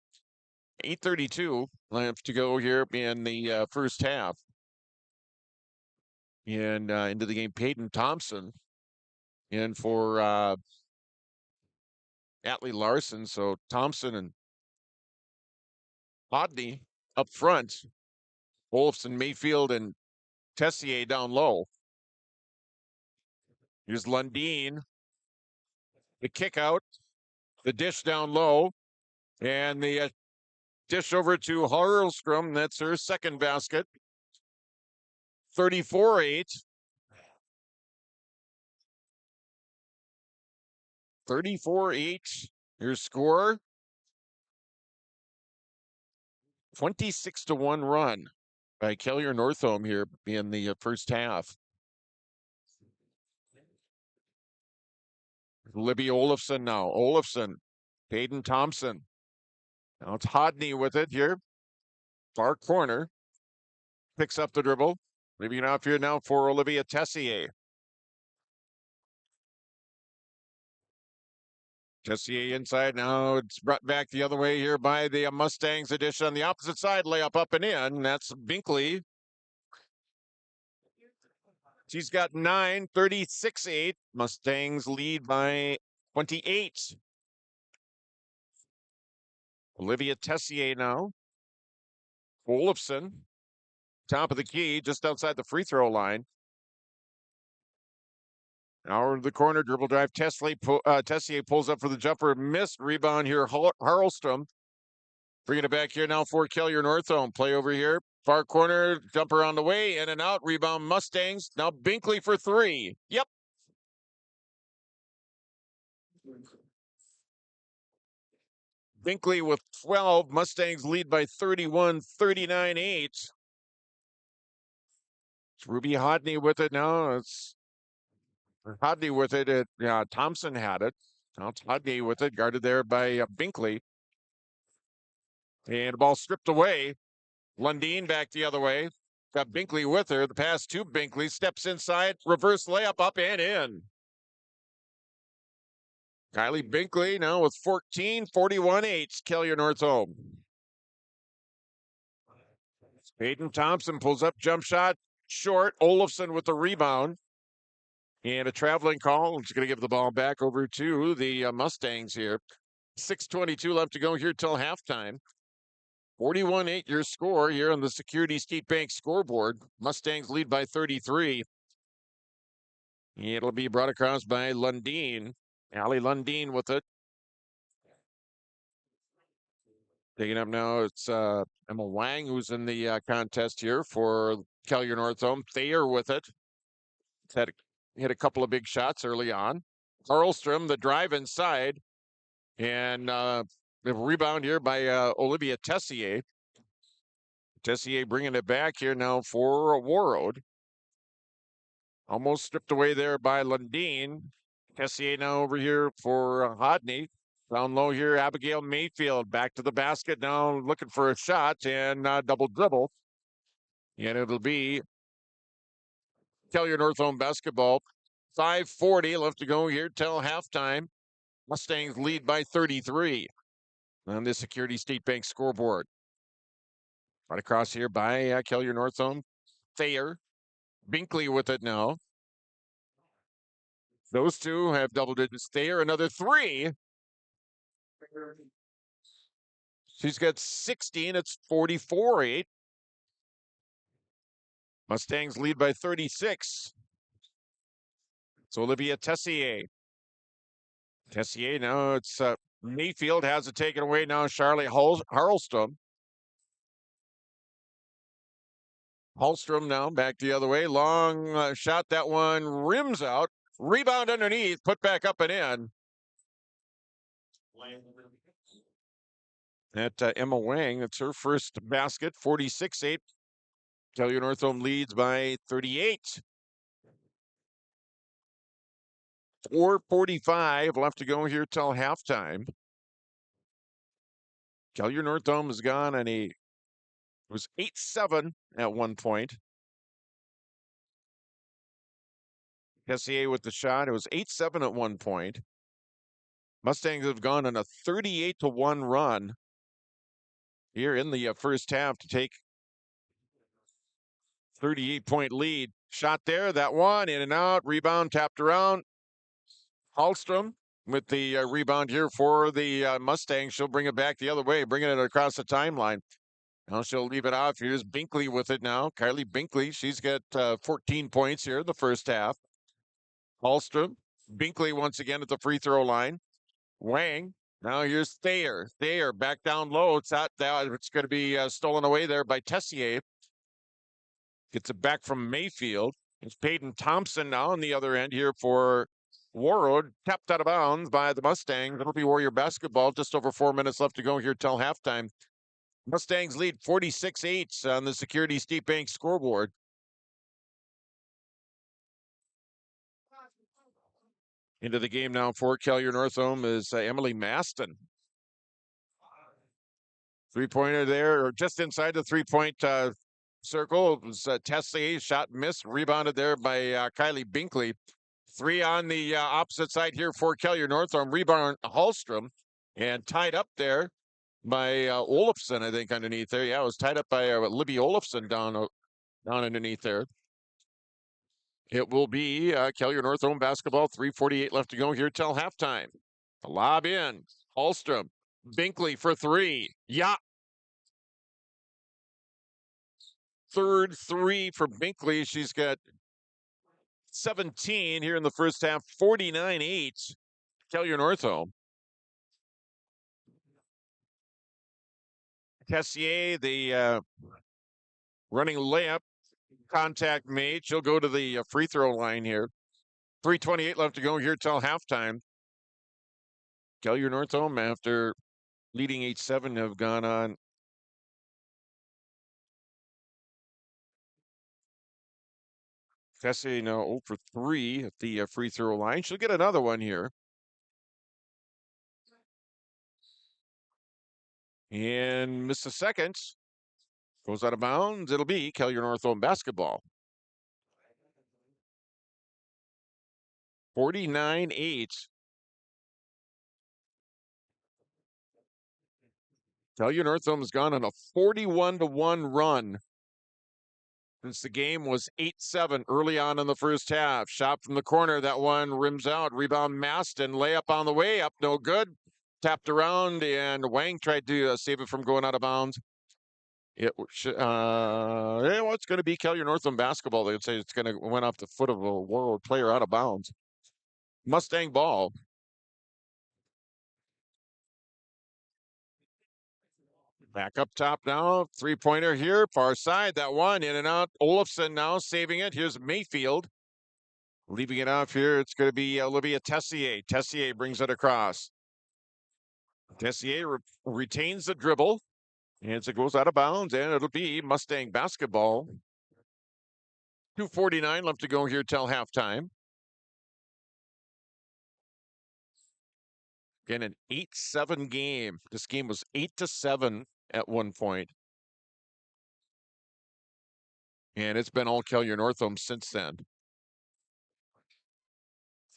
8:32 left to go here in the first half. And into the game, Peyton Thompson in for Atlee Larson. So Thompson and Hodney up front. Olafson, Mayfield, and Tessier down low. Here's Lundeen. The kick out. The dish down low. And the dish over to Harlstrom. That's her second basket. 34-8. 34-8. Your score. 26-1 run by Kelliher-Northome here in the first half. Libby Olafson now. Olafson. Peyton Thompson. Now it's Hodney with it here. Far corner. Picks up the dribble. Leaving it off here now for Olivia Tessier. Tessier inside now. It's brought back the other way here by the Mustangs edition on the opposite side. Layup up and in. That's Binkley. She's got 9, 36-8. Mustangs lead by 28. Olivia Tessier now. Olafson. Top of the key, just outside the free throw line. Now to the corner, dribble drive. Tessier pulls up for the jumper. Missed. Rebound here, Harlstrom. Bringing it back here now for Kelliher-Northome. Play over here. Far corner, jumper on the way, in and out. Rebound, Mustangs. Now Binkley for three. Yep. Binkley with 12. Mustangs lead by 31, 39-8. It's Ruby Hodney with it now. It's Hodney with it. Thompson had it. Now it's Hodney with it, guarded there by Binkley. And the ball stripped away. Lundeen back the other way. Got Binkley with her. The pass to Binkley. Steps inside. Reverse layup up and in. Kylie Binkley now with 14, 41-8. Kelliher-Northome. Hayden Thompson pulls up, jump shot, short. Olafson with the rebound. And a traveling call. It's going to give the ball back over to the Mustangs here. 6:22 left to go here till halftime. 41-8 your score here on the Security State Bank scoreboard. Mustangs lead by 33. It'll be brought across by Lundeen. Allie Lundeen with it. Taking up now, it's Emma Wang who's in the contest here for Kelliher-Northome. Thayer with it. Hit a couple of big shots early on. Carlstrom, the drive inside. And the rebound here by Olivia Tessier. Tessier bringing it back here now for Warroad. Almost stripped away there by Lundeen. Tessier now over here for Hodney. Down low here, Abigail Mayfield back to the basket now, looking for a shot and double dribble. And it'll be Kelliher-Northome basketball. 5:40 left to go here till halftime. Mustangs lead by 33 on the Security State Bank scoreboard. Right across here by Kelliher-Northome. Thayer. Binkley with it now. Those two have double digits. Thayer, another three. She's got 16. It's 44-8. Mustangs lead by 36. It's Olivia Tessier. Tessier now, it's Mayfield has it taken away now. Charlotte Harlstrom. Hallstrom now back the other way. Long shot. That one rims out. Rebound underneath. Put back up and in. At Emma Wang. It's her first basket. 46-8. Kelliher-Northome leads by 38. 4:45 left to go here till halftime. Kelliher-Northome has gone on it was 8-7 at one point. Tessier with the shot. It was 8-7 at one point. Mustangs have gone on a 38-1 run here in the first half to take 38-point lead. Shot there, that one, in and out, rebound tapped around. Hallstrom with the rebound here for the Mustangs. She'll bring it back the other way, bringing it across the timeline. Now she'll leave it off. Here's Binkley with it now. Kylie Binkley, she's got 14 points here in the first half. Hallstrom, Binkley once again at the free throw line. Wang, now here's Thayer. Thayer back down low. It's going to be stolen away there by Tessier. Gets it back from Mayfield. It's Peyton Thompson now on the other end here for Warroad. Tapped out of bounds by the Mustangs. It'll be Warrior basketball. Just over 4 minutes left to go here till halftime. Mustangs lead 46-8 on the Security State Bank scoreboard. Into the game now for Kelliher-Northome is Emily Maston. Three-pointer there, or just inside the three-point circle. It was Tessier, shot and miss, rebounded there by Kylie Binkley. Three on the opposite side here for Kelliher-Northome. Rebound Hallstrom, and tied up there by Olafson, I think, underneath there. Yeah, it was tied up by Libby Olafson down underneath there. It will be Kelliher-Northome basketball. 3:48 left to go here till halftime. A lob in. Hallstrom. Binkley for three. Yeah. Third three for Binkley. She's got 17 here in the first half. 49-8. Kelliher-Northome. Tessier, the running layup. Contact made. She'll go to the free throw line here. 3:28 left to go here till halftime. Kelliher-Northome, after leading 8-7, have gone on Tessie now 0 for 3 at the free throw line. She'll get another one here. And miss a second. Goes out of bounds. It'll be Kelliher-Northome basketball. 49-8. Kelliher-Northome has gone on a 41-1 run since the game was 8-7 early on in the first half. Shot from the corner. That one rims out. Rebound Maston. Layup on the way. Up no good. Tapped around, and Wang tried to save it from going out of bounds. It's going to be Kelliher-Northome basketball. They would say it's going to went off the foot of a Warroad player out of bounds. Mustang ball. Back up top now. Three-pointer here. Far side. That one in and out. Olofsson now saving it. Here's Mayfield. Leaving it off here. It's going to be Olivia Tessier. Tessier brings it across. Tessier retains the dribble. And it goes out of bounds, and it'll be Mustang basketball. 2:49 left to go here till halftime. Again, an 8-7 game. This game was 8-7 at one point. And it's been all Kelliher-Northome since then.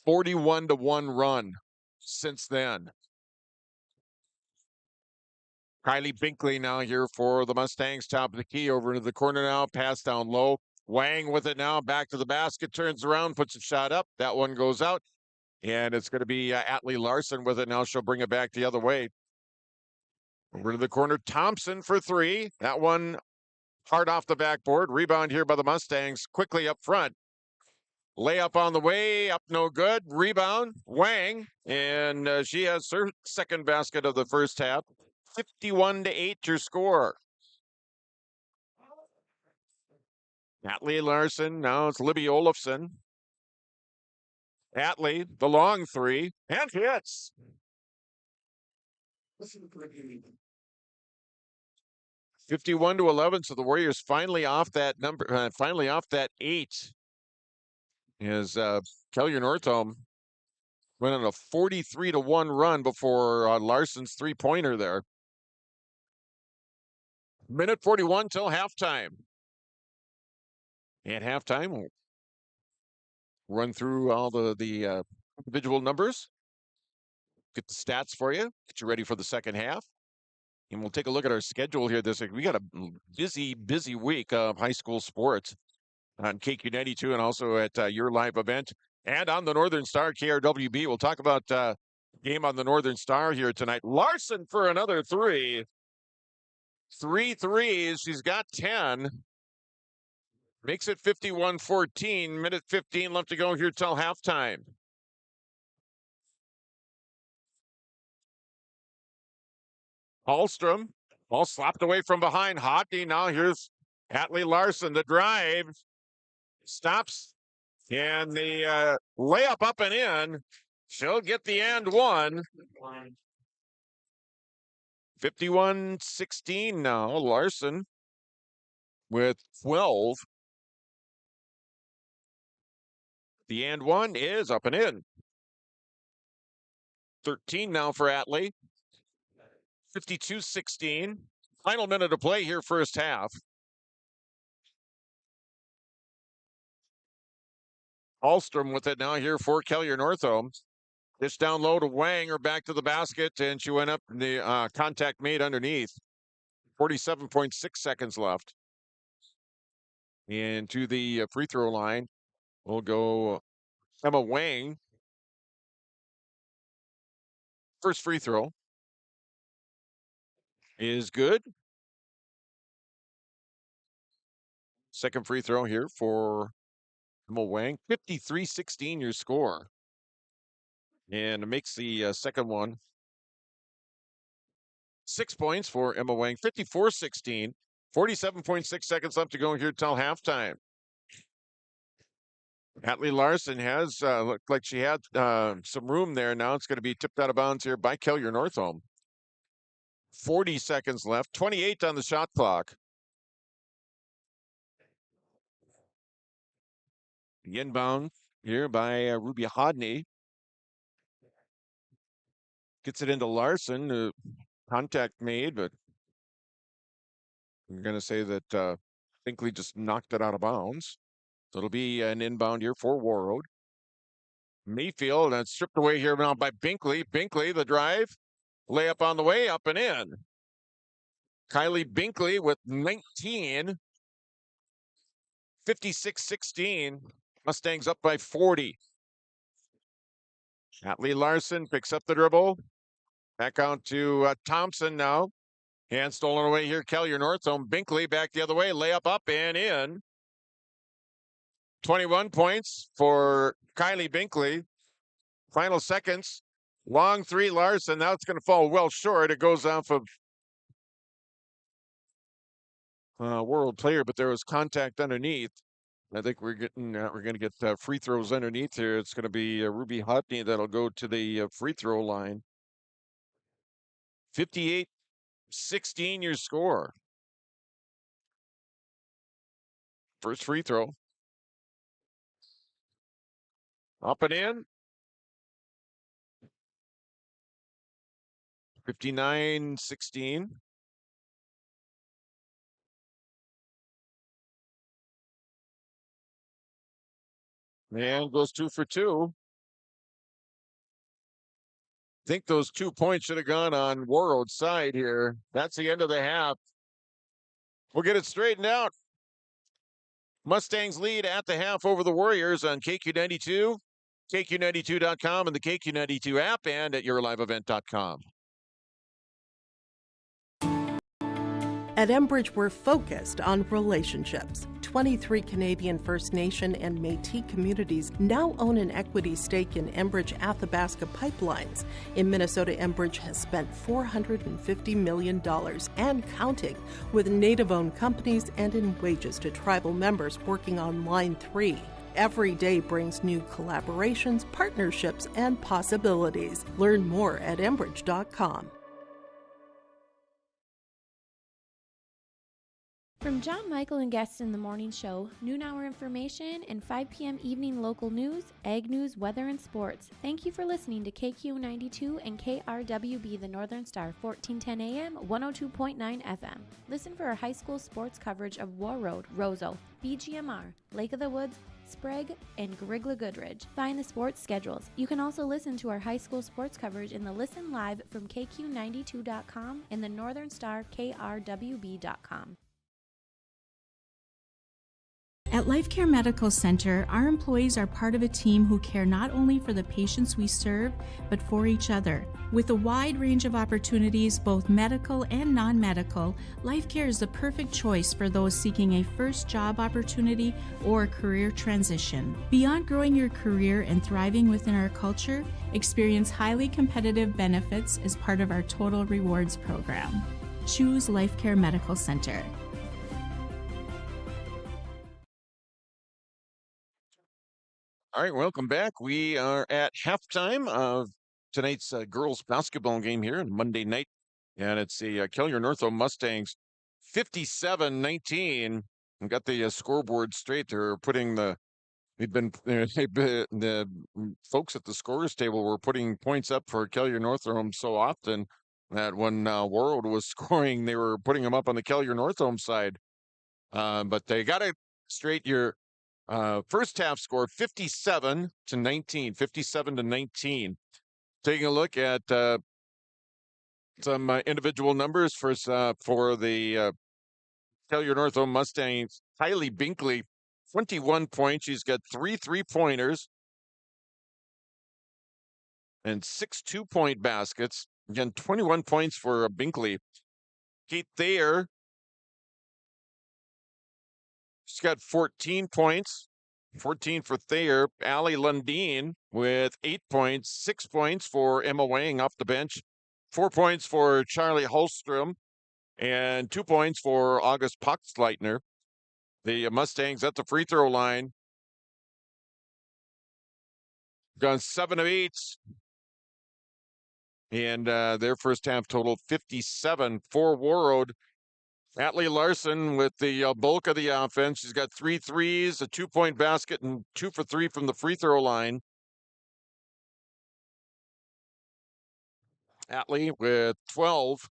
41-1 run since then. Kylie Binkley now here for the Mustangs. Top of the key, over into the corner now. Pass down low. Wang with it now. Back to the basket. Turns around. Puts a shot up. That one goes out. And it's going to be Atlee Larson with it now. She'll bring it back the other way. Over to the corner. Thompson for three. That one hard off the backboard. Rebound here by the Mustangs. Quickly up front. Layup on the way. Up no good. Rebound. Wang. And she has her second basket of the first half. 51-8 your score. Atlee Larson. Now it's Libby Olofsson. Atlee, the long three, and hits. 51-11. So the Warriors finally off that number, finally off that 8. As Kelliher-Northome went on a 43-1 run before Larson's three-pointer there. Minute 41 till halftime. At halftime, we'll run through all the individual numbers, get the stats for you, get you ready for the second half. And we'll take a look at our schedule here this week. We got a busy week of high school sports on KQ92 and also at your live event and on the Northern Star KRWB. We'll talk about game on the Northern Star here tonight. Larson for another three. 3 threes. She's got 10. Makes it 51-14. Minute 15 left to go here till halftime. Hallstrom, ball slapped away from behind. Hotney. Now here's Atlee Larson. The drive stops. And the layup up and in. She'll get the and one. 51-16 now. Larson with 12. The and one is up and in. 13 now for Atlee. 52-16. Final minute to play here, first half. Hallstrom with it now here for Kelliher-Northome. Dish down low to Wang or back to the basket, and she went up. The contact made underneath. 47.6 seconds left. And to the free throw line will go Emma Wang. First free throw is good. Second free throw here for Emma Wang. 53-16 your score. And it makes the second one 6 points for Emma Wang. 54-16. 47.6 seconds left to go here till halftime. Atlee Larson has looked like she had some room there. Now it's going to be tipped out of bounds here by Kelliher-Northome. 40 seconds left. 28 on the shot clock. The inbound here by Ruby Hodney. Gets it into Larson. Contact made, but I'm going to say that Binkley just knocked it out of bounds. So it'll be an inbound here for Warroad. Mayfield, and stripped away here now by Binkley. Binkley, the drive. Layup on the way, up and in. Kylie Binkley with 19. 56-16. Mustangs up by 40. Atlee Larson picks up the dribble. Back out to Thompson now. And stolen away here, Kelliher-Northome. Binkley back the other way. Layup up and in. 21 points for Kylie Binkley. Final seconds. Long three, Larson. Now it's going to fall well short. It goes off of Warroad player, but there was contact underneath. I think we're going to get free throws underneath here. It's going to be Ruby Hodney that'll go to the free throw line. 58-16 your score. First free throw. Up and in. 59-16. And goes 2 for 2. I think those 2 points should have gone on Warroad's side here. That's the end of the half. We'll get it straightened out. Mustangs lead at the half over the Warriors on KQ92, KQ92.com, and the KQ92 app, and at yourliveevent.com. At Enbridge, we're focused on relationships. 23 Canadian First Nation and Métis communities now own an equity stake in Enbridge Athabasca Pipelines. In Minnesota, Enbridge has spent $450 million and counting, with Native-owned companies and in wages to tribal members working on Line 3. Every day brings new collaborations, partnerships, and possibilities. Learn more at Enbridge.com. From John Michael and guests in the morning show, noon hour information, and 5 p.m. evening local news, ag news, weather, and sports. Thank you for listening to KQ92 and KRWB The Northern Star, 1410 AM, 102.9 FM. Listen for our high school sports coverage of Warroad, Roseau, BGMR, Lake of the Woods, Sprague, and Grigla Goodridge. Find the sports schedules. You can also listen to our high school sports coverage in the Listen Live from KQ92.com and the Northern Star KRWB.com. At LifeCare Medical Center, our employees are part of a team who care not only for the patients we serve, but for each other. With a wide range of opportunities, both medical and non-medical, LifeCare is the perfect choice for those seeking a first job opportunity or career transition. Beyond growing your career and thriving within our culture, experience highly competitive benefits as part of our Total Rewards program. Choose LifeCare Medical Center. All right, welcome back. We are at halftime of tonight's girls basketball game here on Monday night, and it's the Kelliher-Northome Mustangs 57-19. We got the scoreboard straight. They're putting the folks at the scorers table were putting points up for Kelliher-Northome so often that when Warroad was scoring, they were putting them up on the Kelliher-Northome side. But they got it straight. Your first half score 57-19. 57-19. Taking a look at some individual numbers for the Kelliher-Northome Mustangs. Kylie Binkley, 21 points. She's got 3 3-pointers and 6 2-point baskets. Again, 21 points for Binkley. Kate Thayer, she's got 14 points. 14 for Thayer. Allie Lundeen with 8 points. 6 points for Emma Wang off the bench. 4 points for Charlie Holstrom. And 2 points for August Poxleitner. The Mustangs at the free throw line. Gone 7 of 8. And their first half total 57 for Warroad. Atlee Larson with the bulk of the offense. She's got 3 threes, a 2-point basket, and 2 for 3 from the free throw line. Atlee with 12.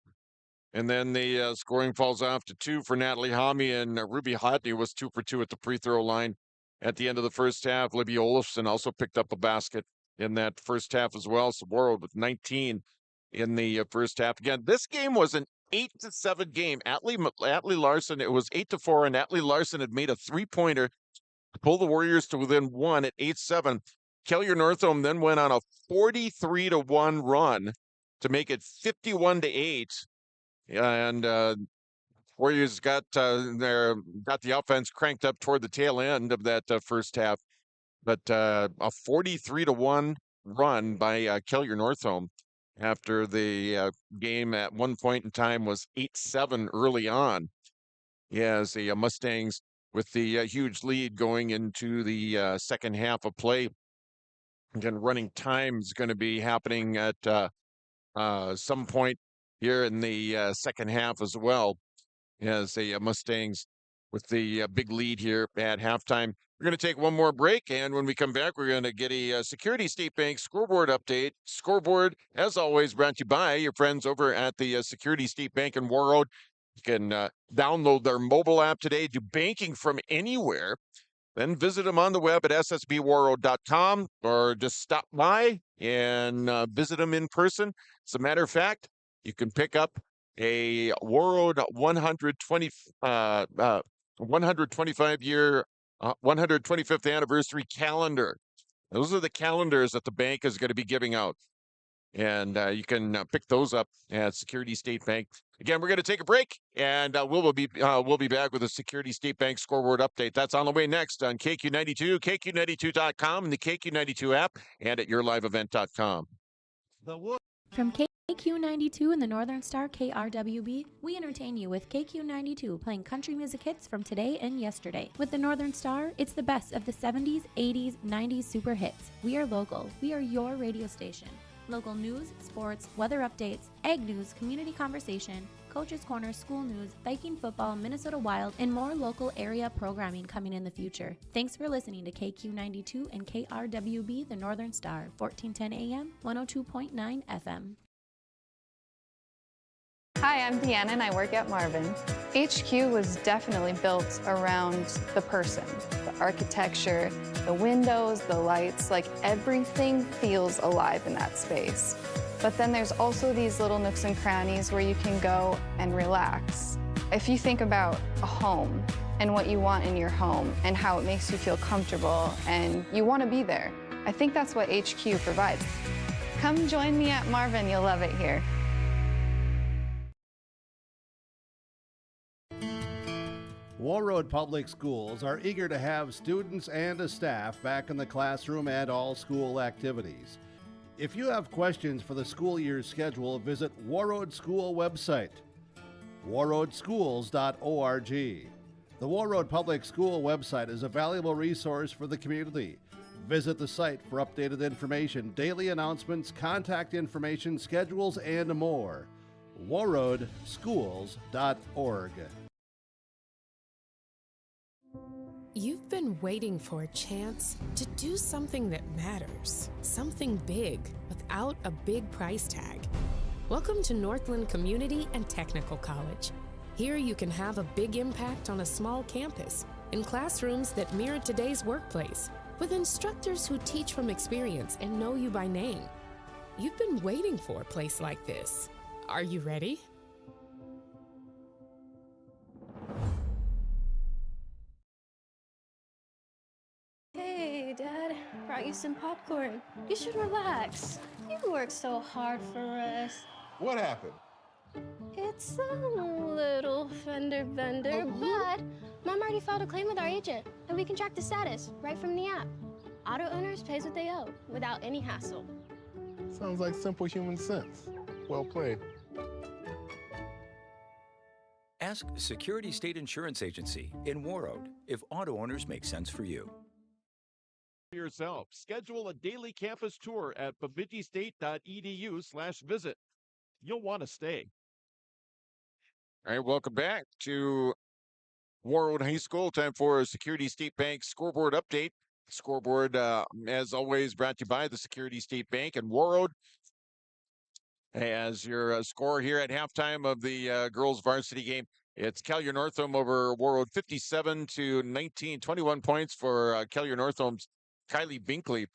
And then the scoring falls off to 2 for Natalie Homme, and Ruby Hodney was 2 for 2 at the free throw line at the end of the first half. Libby Olofsson also picked up a basket in that first half as well. So Warroad with 19 in the first half. Again, this game was an 8-7 game. Atlee Larson, it was 8-4, and Atlee Larson had made a 3-pointer to pull the Warriors to within 1 at 8-7. Kelliher-Northome then went on a 43-1 run to make it 51-8. And Warriors got the offense cranked up toward the tail end of that first half, but a 43-1 run by Kelliher-Northome after the game at one point in time was 8-7 early on. As the Mustangs with the huge lead going into the second half of play. Again, running time is going to be happening at some point here in the second half as well, as the Mustangs with the big lead here at halftime. We're going to take one more break, and when we come back, we're going to get a Security State Bank scoreboard update. Scoreboard, as always, brought to you by your friends over at the Security State Bank in Warroad. You can download their mobile app today, do banking from anywhere. Then visit them on the web at ssbwarroad.com, or just stop by and visit them in person. As a matter of fact, you can pick up a Warroad 125th anniversary calendar. Those are the calendars that the bank is going to be giving out. And you can pick those up at Security State Bank. Again, we're going to take a break, and we'll be back with a Security State Bank scoreboard update. That's on the way next on KQ92, KQ92.com, and the KQ92 app, and at yourliveevent.com. From KQ92 and the Northern Star KRWB, we entertain you with KQ92 playing country music hits from today and yesterday. With the Northern Star, it's the best of the 70s, 80s, 90s super hits. We are local. We are your radio station. Local news, sports, weather updates, ag news, community conversation, Coach's Corner, school news, Viking football, Minnesota Wild, and more local area programming coming in the future. Thanks for listening to KQ92 and KRWB, the Northern Star, 1410 AM, 102.9 FM. Hi, I'm Deanna and I work at Marvin. HQ was definitely built around the person, the architecture, the windows, the lights, like everything feels alive in that space. But then there's also these little nooks and crannies where you can go and relax. If you think about a home and what you want in your home and how it makes you feel comfortable and you want to be there, I think that's what HQ provides. Come join me at Marvin, you'll love it here. Warroad Public Schools are eager to have students and staff back in the classroom and all school activities. If you have questions for the school year's schedule, visit Warroad School website, warroadschools.org. The Warroad Public School website is a valuable resource for the community. Visit the site for updated information, daily announcements, contact information, schedules, and more. warroadschools.org. You've been waiting for a chance to do something that matters, something big without a big price tag. Welcome to Northland Community and Technical College. Here you can have a big impact on a small campus, in classrooms that mirror today's workplace, with instructors who teach from experience and know you by name. You've been waiting for a place like this. Are you ready? Hey, Dad, brought you some popcorn. You should relax. You worked so hard for us. What happened? It's a little fender bender, but Mom already filed a claim with our agent, and we can track the status right from the app. Auto owners pays what they owe without any hassle. Sounds like simple human sense. Well played. Ask Security State Insurance Agency in Warroad if auto owners make sense for you. Yourself. Schedule a daily campus tour at bemidjistate.edu/visit. You'll want to stay. All right, welcome back to Warroad High School. Time for a Security State Bank scoreboard update. Scoreboard, as always, brought to you by the Security State Bank and Warroad. As your score here at halftime of the girls varsity game, it's Kelliher-Northome over Warroad 57-19, 21 points for Kelliher-Northome's Kylie Binkley.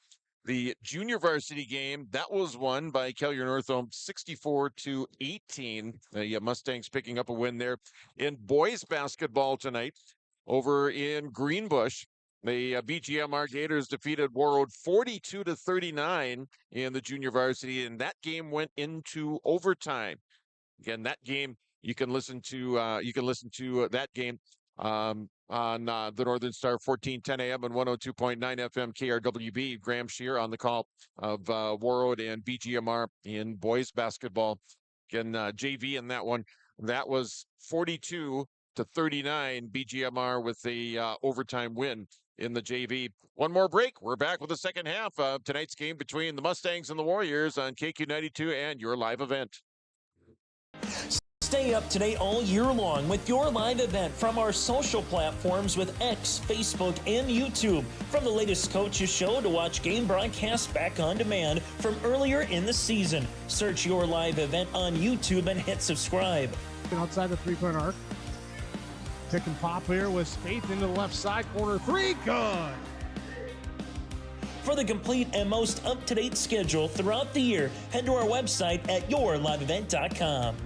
The junior varsity game, that was won by Kelliher-Northome 64-18. The Mustangs picking up a win there. In boys basketball tonight, over in Greenbush, the BGMR Gators defeated Warroad 42-39 in the junior varsity, and that game went into overtime. Again, that game you can listen to that game on the Northern Star 1410 AM and 102.9 FM KRWB. Graham Shear on the call of Warroad and BGMR in boys basketball. Again, JV in that one. That was 42-39 BGMR with the overtime win in the JV. One more break. We're back with the second half of tonight's game between the Mustangs and the Warriors on KQ92 and your live event. Stay up to date all year long with your live event from our social platforms with X, Facebook, and YouTube. From the latest coaches show to watch game broadcasts back on demand from earlier in the season. Search your live event on YouTube and hit subscribe. Outside the three-point arc. Pick and pop here with Spaeth into the left side corner. Three, good. For the complete and most up-to-date schedule throughout the year, head to our website at yourliveevent.com.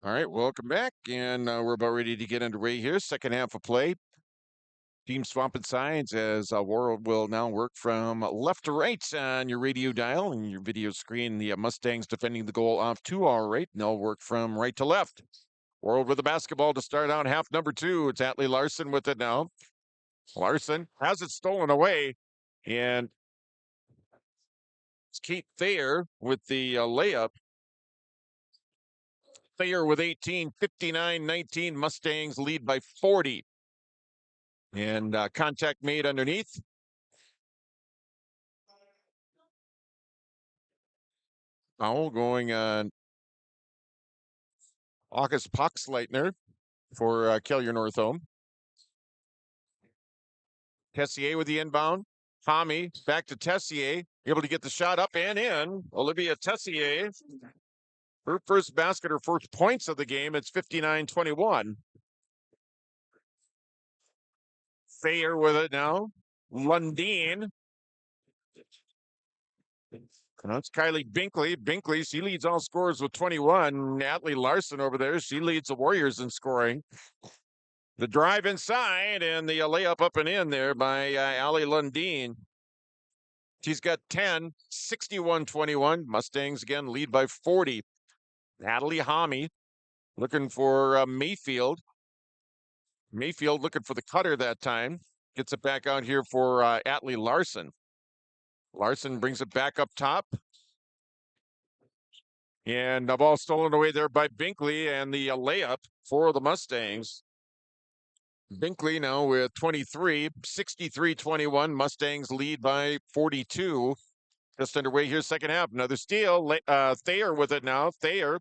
All right, welcome back, and we're about ready to get underway here. Second half of play. Team swapping sides as Warroad will now work from left to right on your radio dial and your video screen. The Mustangs defending the goal off to our right, and they'll work from right to left. Warroad with the basketball to start out half number two. It's Atlee Larson with it now. Larson has it stolen away, and it's Kate Thayer with the layup. Thayer with 18, 59-19. Mustangs lead by 40. And contact made underneath. Foul going on August Poxleitner for Kelliher-Northome. Tessier with the inbound. Tommy back to Tessier. Able to get the shot up and in. Olivia Tessier. Her first basket, her first points of the game. It's 59-21. Thayer with it now. Lundeen. That's Kylie Binkley. Binkley, she leads all scorers with 21. Atlee Larson over there, she leads the Warriors in scoring. The drive inside and the layup up and in there by Allie Lundeen. She's got 10, 61-21. Mustangs again lead by 40. Natalie Homme looking for Mayfield. Mayfield looking for the cutter that time. Gets it back out here for Atlee Larson. Larson brings it back up top. And the ball stolen away there by Binkley and the layup for the Mustangs. Binkley now with 23, 63-21. Mustangs lead by 42. Just underway here, second half. Another steal. Thayer with it now. Thayer.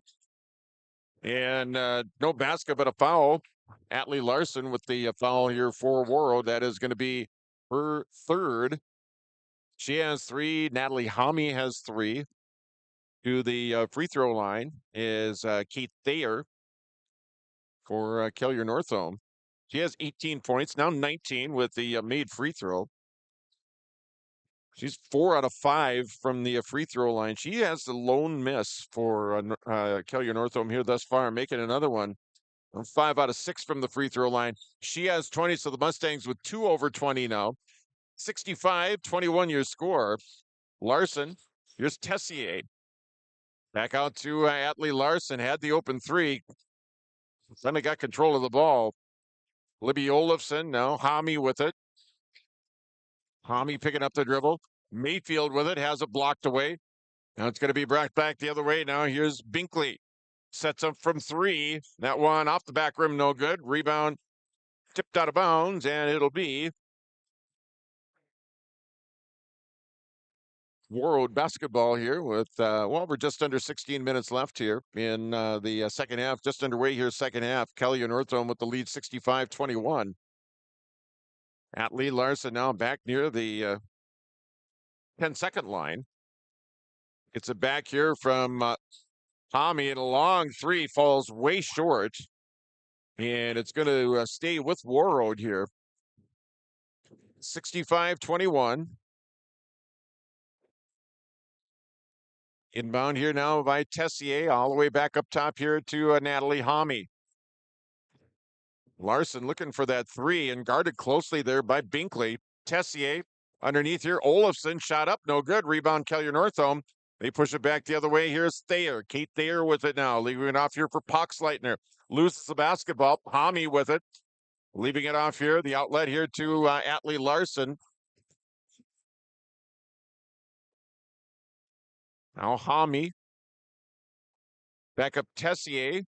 And no basket, but a foul. Atlee Larson with the foul here for Warroad. That is going to be her third. She has 3. Natalie Homme has 3. To the free throw line is Kate Thayer for Kelliher-Northome. She has 18 points, now 19 with the made free throw. She's 4 out of 5 from the free throw line. She has the lone miss for Kelliher-Northome here thus far, making another one. 5 out of 6 from the free throw line. She has 20, so the Mustangs with 2 over 20 now. 65-21 your score. Larson, here's Tessier. Back out to Atlee Larson, had the open 3. Then they got control of the ball. Libby Olafson now, Homme with it. Homme picking up the dribble. Mayfield with it, has it blocked away. Now it's going to be brought back the other way. Now here's Binkley. Sets up from 3. That one off the back rim, no good. Rebound tipped out of bounds, and it'll be Warroad basketball here with, we're just under 16 minutes left here in the second half. Just underway here, second half. Kelliher-Northome with the lead 65-21. Atlee Larson now back near the 10-second line. Gets it back here from Tommy, and a long three falls way short. And it's going to stay with Warroad here. 65-21. Inbound here now by Tessier, all the way back up top here to Natalie Homme. Larson looking for that three and guarded closely there by Binkley. Tessier underneath here. Olafson shot up, no good. Rebound Kelliher-Northome. They push it back the other way. Here's Thayer. Kate Thayer with it now. Leaving it off here for Poxleitner. Loses the basketball. Homme with it. Leaving it off here. The outlet here to Atlee Larson. Now Homme. Back up Tessier.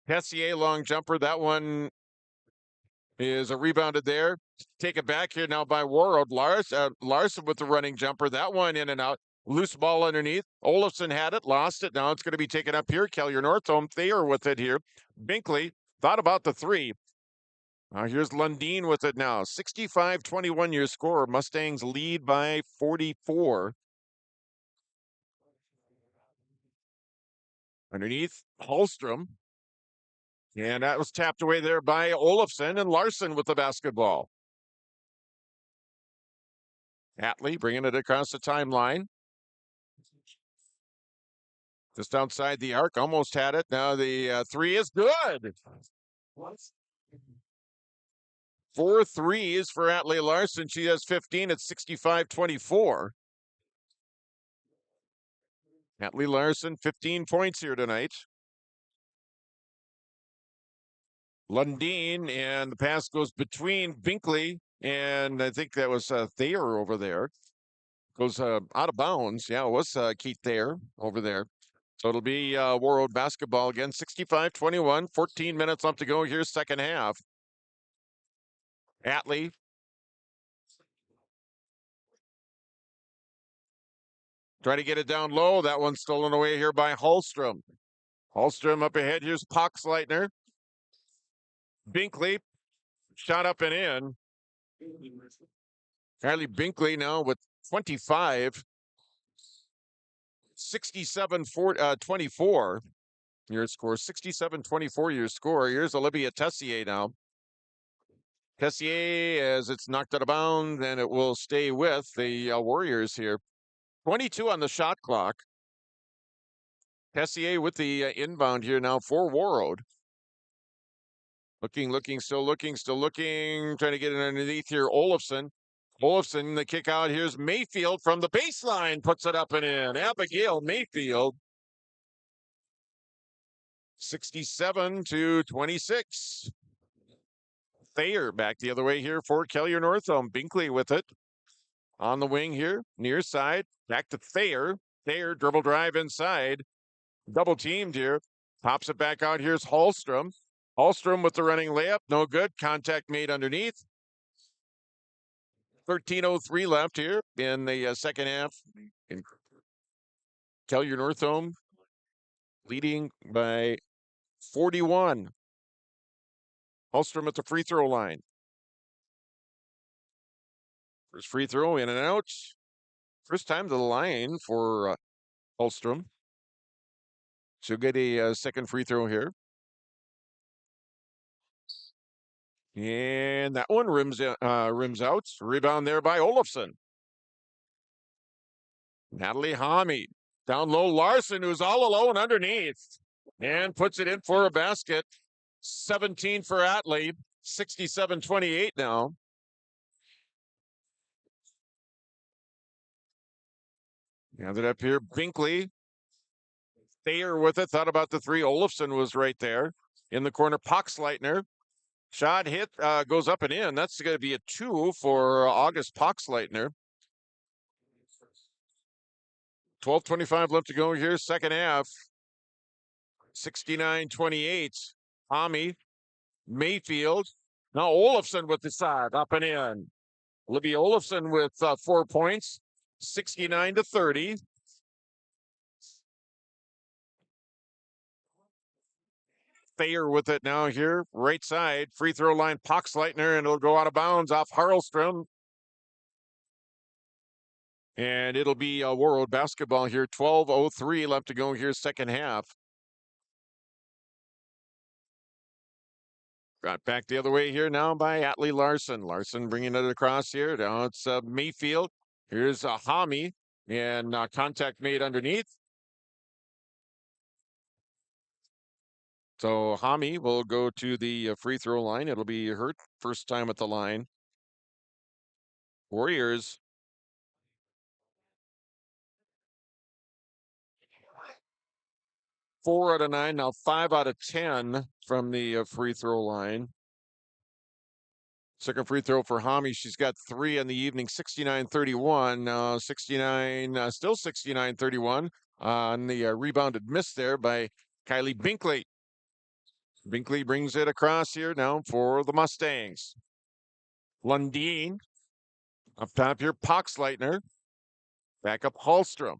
Tessier, long jumper. That one is a rebounded there. Take it back here now by Warroad. Larson with the running jumper. That one in and out. Loose ball underneath. Olafson had it, lost it. Now it's going to be taken up here. Kelliher-Northome, Thayer with it here. Binkley thought about the three. Here's Lundeen with it now. 65-21 your score. Mustangs lead by 44. Underneath, Hallstrom. And that was tapped away there by Olafson, and Larson with the basketball. Atlee bringing it across the timeline. Just outside the arc, almost had it. Now the three is good. 4 threes for Atlee Larson. She has 15 at 65-24. Atlee Larson, 15 points here tonight. Lundeen, and the pass goes between Binkley and I think that was Thayer over there. Goes out of bounds. Yeah, it was Keith Thayer over there. So it'll be Warroad basketball again. 65-21, 14 minutes left to go here, second half. Atlee. Try to get it down low. That one's stolen away here by Hallstrom. Hallstrom up ahead. Here's Poxleitner. Binkley. Shot up and in. Kylie Binkley now with 25. 67-24 your score. 67-24 your score. Here's Olivia Tessier now. Tessier, as it's knocked out of bounds, and it will stay with the Warriors here. 22 on the shot clock. Tessier with the inbound here now for Warroad. Looking, still looking. Trying to get it underneath here. Olafson, the kick out. Here's Mayfield from the baseline. Puts it up and in. Abigail Mayfield. 67-26. Thayer back the other way here for Kelliher-Northome. Binkley with it. On the wing here. Near side. Back to Thayer. Thayer dribble drive inside. Double teamed here. Pops it back out. Here's Hallstrom. Hallstrom with the running layup. No good. Contact made underneath. 13:03 left here in the second half. Kelliher-Northome leading by 41. Hallstrom at the free throw line. First free throw in and out. First time to the line for Hallstrom. She'll get a second free throw here. And that one rims out. Rebound there by Olafson. Natalie Homme. Down low, Larson, who's all alone underneath. And puts it in for a basket. 17 for Atlee. 67-28 now. Gathered up here, Binkley. Thayer with it. Thought about the three. Olafson was right there. In the corner, Poxleitner. Shot hit, goes up and in. That's going to be a 2 for August Poxleitner. 12:25 left to go here, second half. 69-28. Homme, Mayfield. Now Olafson with the side, up and in. Libby Olafson with 4 points, 69-30. Thayer with it now here, right side, free throw line, Poxleitner, and it'll go out of bounds off Harlstrom. And it'll be a Warroad basketball here, 12:03 left to go here, second half. Got back the other way here now by Atlee Larson. Larson bringing it across here. Now it's Mayfield. Here's Hami, and contact made underneath. So Hami will go to the free throw line. It'll be Hurt first time at the line. Warriors. Four out of 9, now 5 out of 10 from the free throw line. Second free throw for Hami. She's got 3 in the evening, 69-31. 69, still 69-31 on the rebounded miss there by Kylie Binkley. Binkley brings it across here now for the Mustangs. Lundeen up top here, Poxleitner. Back up Hallstrom.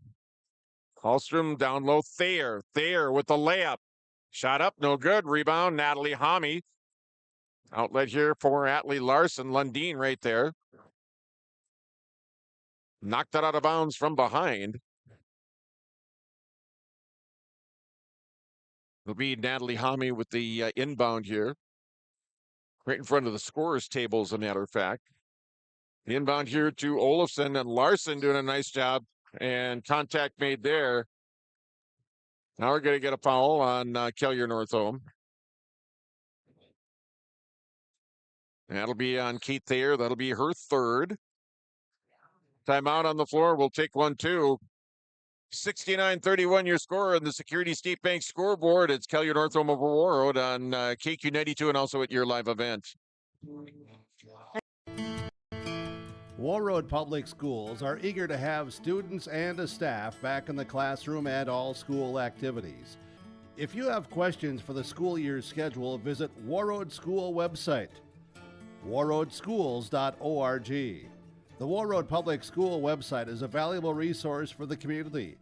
Hallstrom down low, Thayer. Thayer with the layup. Shot up, no good. Rebound, Natalie Hami. Outlet here for Atlee Larson. Lundeen right there. Knocked it out of bounds from behind. It'll be Natalie Hami with the inbound here. Right in front of the scorer's table, as a matter of fact. The inbound here to Olafson, and Larson doing a nice job. And contact made there. Now we're going to get a foul on Kelliher-Northome. That'll be on Kate Thayer. That'll be her third. Timeout on the floor. We'll take one, too. 69-31 your score on the Security State Bank scoreboard. It's Kelliher-Northome over Warroad on KQ92 and also at your live event. Warroad Public Schools are eager to have students and a staff back in the classroom and all school activities. If you have questions for the school year's schedule, visit Warroad School website, warroadschools.org. The Warroad Public School website is a valuable resource for the community.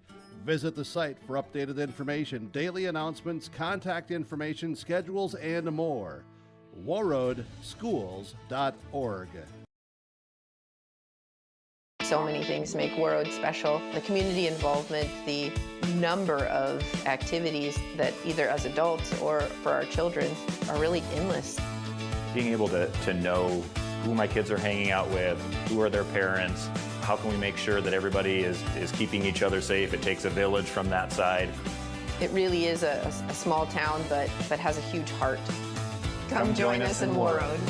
Visit the site for updated information, daily announcements, contact information, schedules, and more. warroadschools.org. So many things make Warroad special. The community involvement, the number of activities that either as adults or for our children are really endless. Being able to know who my kids are hanging out with, who are their parents, how can we make sure that everybody is keeping each other safe? It takes a village from that side. It really is a small town, but has a huge heart. Come join us in Warroad.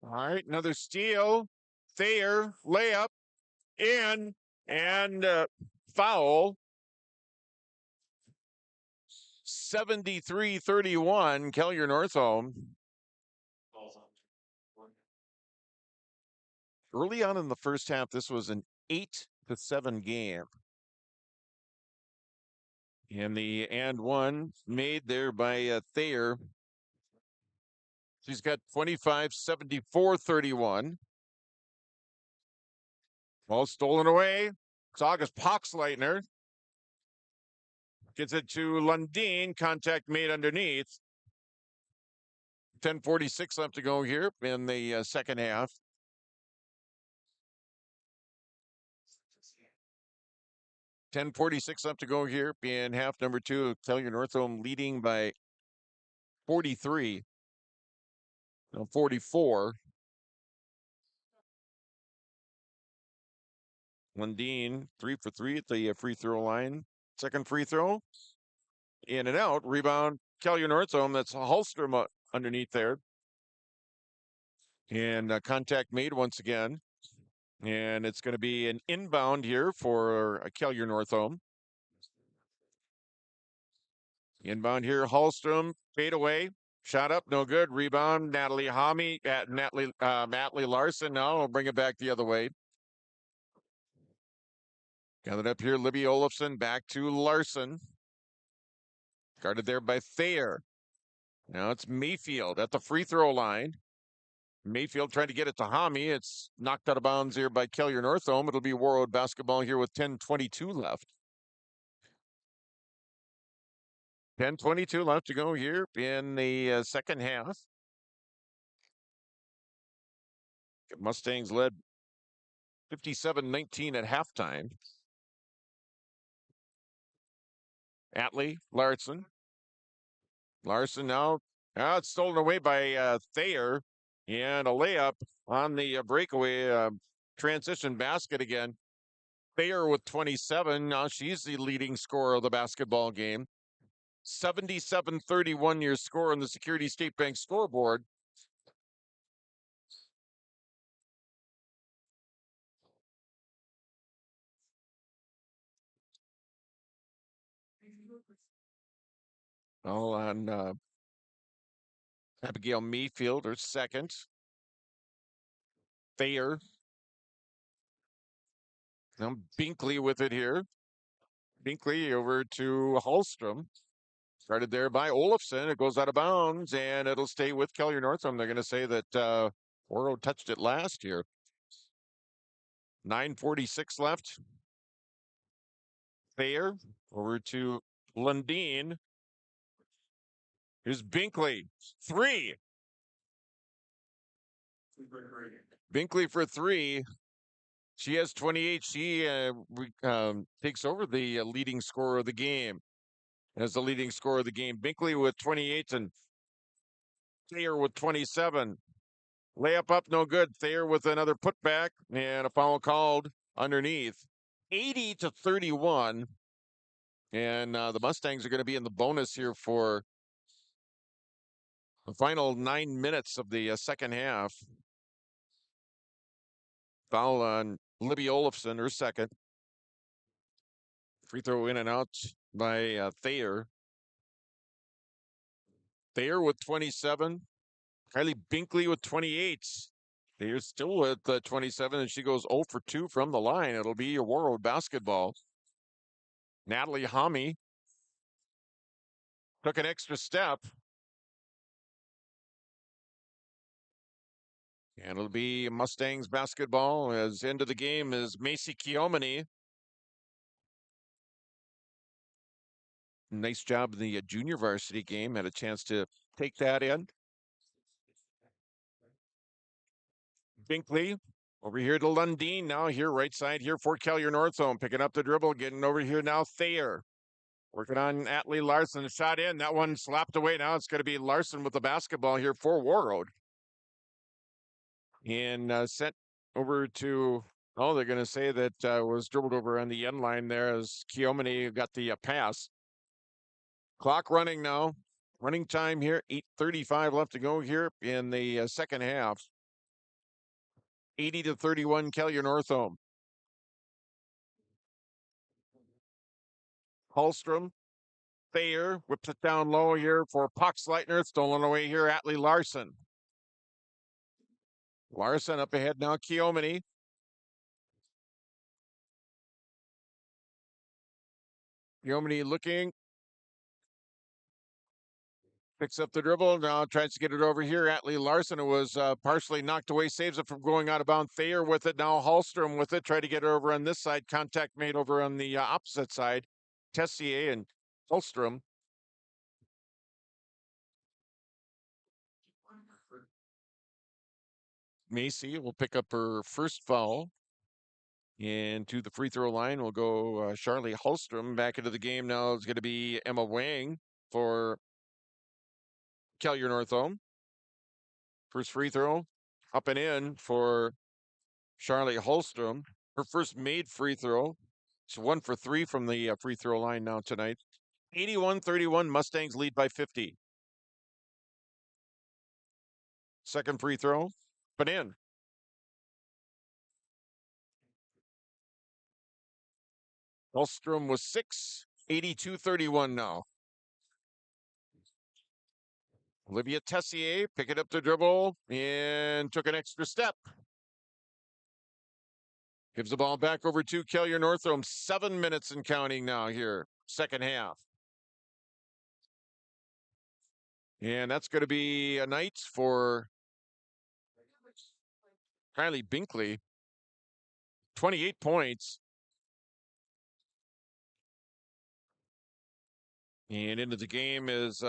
All right, another steal. Thayer, layup, in, and foul. 73-31, Kelliher-Northome. Early on in the first half, this was an 8-7 game. And the and one made there by Thayer. She's got 25, 74, 31. Ball stolen away. It's August Poxleitner. Gets it to Lundeen. Contact made underneath. 10:46 left to go here in the second half. .46 left to go here in half number 2. Kelliher-Northome leading by 43. No, 44. Lundeen, 3 for 3 at the free throw line. Second free throw. In and out. Rebound. Kelliher-Northome. That's Hallstrom underneath there. And contact made once again. And it's going to be an inbound here for Kelliher-Northome. Inbound here. Hallstrom. Fade away. Shot up, no good. Rebound, Natalie Hami at Atlee Larson. Now we'll bring it back the other way. Gathered up here, Libby Olafson back to Larson. Guarded there by Thayer. Now it's Mayfield at the free throw line. Mayfield trying to get it to Hami. It's knocked out of bounds here by Kelliher-Northome. It'll be Warroad basketball here with 10:22 left. 10:22 left to go here in the second half. Mustangs led 57-19 at halftime. Atlee, Larson. Larson now, it's stolen away by Thayer, and a layup on the breakaway transition basket again. Thayer with 27. Now she's the leading scorer of the basketball game. 77-31 your score on the Security State Bank scoreboard. All on Abigail Mayfield, her second. Thayer. Now Binkley with it here. Binkley over to Hallstrom. Started there by Olafson. It goes out of bounds, and it'll stay with Kelliher-Northome. They're going to say that Warroad touched it last year. 9:46 left. Thayer over to Lundeen. Here's Binkley. 3. Binkley for 3. She has 28. She takes over the leading scorer of the game. As the leading scorer of the game. Binkley with 28 and Thayer with 27. Layup up, no good. Thayer with another putback and a foul called underneath. 80-31. And the Mustangs are going to be in the bonus here for the final 9 minutes of the second half. Foul on Libby Olafson, her second. Free throw in and out by Thayer. Thayer with 27. Kylie Binkley with 28. They're still with 27, and she goes 0 for 2 from the line. It'll be a Warroad basketball. Natalie Hami took an extra step. And it'll be Mustangs basketball as into the game is Macy Kiomani. Nice job in the junior varsity game. Had a chance to take that in. Binkley over here to Lundeen now here right side here for Kelliher-Northome. Picking up the dribble, getting over here now Thayer. Working on Atlee Larson. Shot in. That one slapped away. Now it's going to be Larson with the basketball here for Warroad. And sent over to, they're going to say that was dribbled over on the end line there as Kiomani got the pass. Clock running now. Running time here. 8:35 left to go here in the second half. 80-31 Kelliher-Northome. Hallstrom. Thayer whips it down low here for Puck-Sleitner. Stolen away here. Atlee Larson. Larson up ahead now. Kiomani. Kiomani looking. Picks up the dribble. Now tries to get it over here. Atlee Larson, who was partially knocked away, saves it from going out of bounds. Thayer with it. Now Hallstrom with it. Try to get it over on this side. Contact made over on the opposite side. Tessier and Hallstrom. Macy will pick up her first foul. And to the free throw line will go Charlie Hallstrom. Back into the game now is going to be Emma Wang for Kelliher-Northome. First free throw up and in for Charlie Hallstrom. Her first made free throw. She's 1 for 3 from the free throw line now tonight. 81-31, Mustangs lead by 50. Second free throw, but in. Hallstrom was 6, 82-31 now. Olivia Tessier picking up the dribble and took an extra step. Gives the ball back over to Kelliher-Northome. 7 minutes and counting now here, second half. And that's going to be a night for Kylie Binkley. 28 points. And into the game is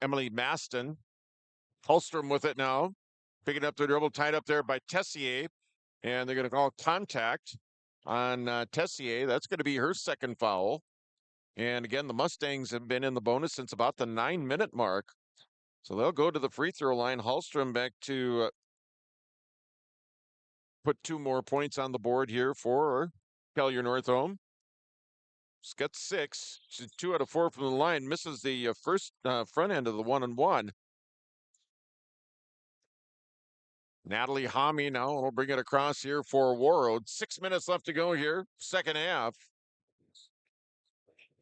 Emily Maston. Holstrom with it now. Picking up the dribble, tied up there by Tessier. And they're going to call contact on Tessier. That's going to be her second foul. And again, the Mustangs have been in the bonus since about the 9-minute mark. So they'll go to the free throw line. Holstrom back to put 2 more points on the board here for Kelliher-Northome. She's got 6. She's 2 out of 4 from the line. Misses the first front end of the 1-and-1. Natalie Homme now will bring it across here for Warroad. 6 minutes left to go here, second half.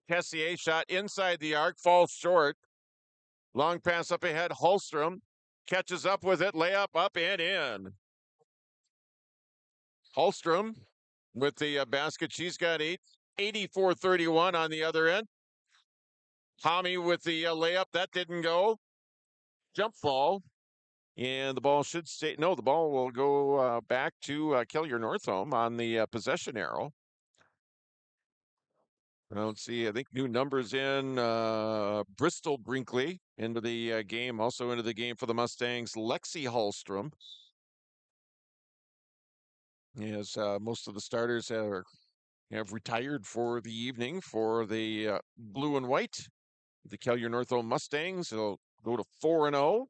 Tessier shot inside the arc, falls short. Long pass up ahead. Holstrom catches up with it. Layup up and in. Holstrom with the basket. She's got 8. 84-31 on the other end. Homme with the layup. That didn't go. Jump ball. And the ball should stay. No, the ball will go back to Kelliher-Northome on the possession arrow. Let's see. I think new numbers in Bristol Brinkley into the game. Also into the game for the Mustangs, Lexi Holstrom. As most of the starters have retired for the evening for the blue and white. The Kelliher-Northome Mustangs will go to 4-0.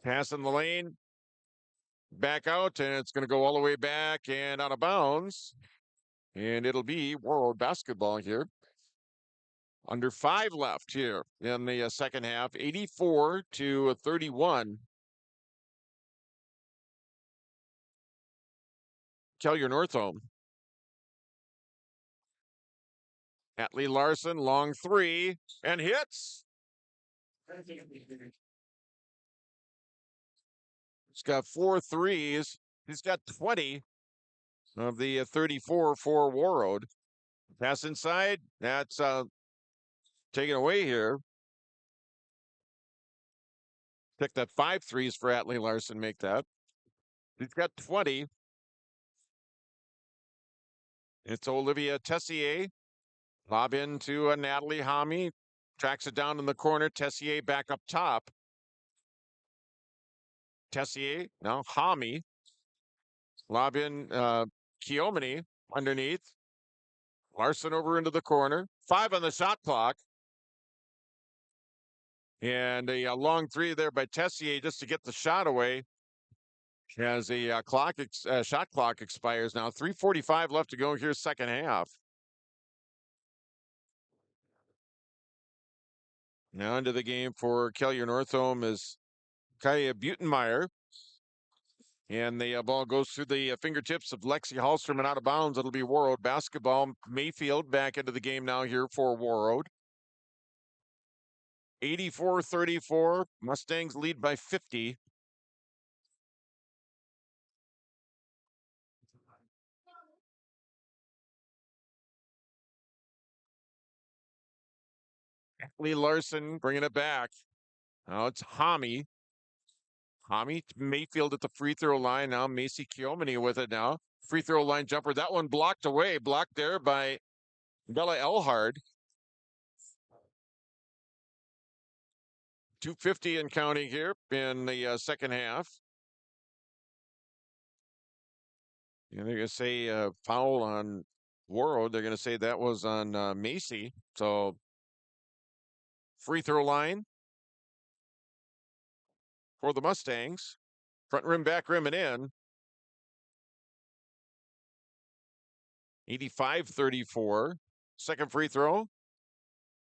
Pass in the lane. Back out, and it's going to go all the way back and out of bounds. And it'll be Warroad basketball here. Under 5 left here in the second half. 84-31. Kelliher-Northome. Atlee Larson, long 3, and hits. He's got 4 threes. He's got 20 of the 34 for Warroad. Pass inside. That's taken away here. Pick that 5 threes for Atlee Larson. Make that. He's got 20. It's Olivia Tessier. Lob into Natalie Homme. Tracks it down in the corner. Tessier back up top. Tessier, now Homme. Lob in Keomini underneath. Larson over into the corner. 5 on the shot clock. And a long 3 there by Tessier just to get the shot away. As the shot clock expires now. 3:45 left to go here, second half. Now into the game for Kelliher-Northome is Kaya Butenmeyer. And the ball goes through the fingertips of Lexi Holstrom and out of bounds. It'll be Warroad basketball. Mayfield back into the game now here for Warroad. 84-34. Mustangs lead by 50. Lee Larson bringing it back. Now it's Homme. Homme to Mayfield at the free throw line. Now Macy Keomini with it now. Free throw line jumper. That one blocked away. Blocked there by Bella Elhard. 2:50 and counting here in the second half. And they're going to say foul on Warroad. They're going to say that was on Macy. So free throw line for the Mustangs. Front rim, back rim, and in. 85-34. Second free throw.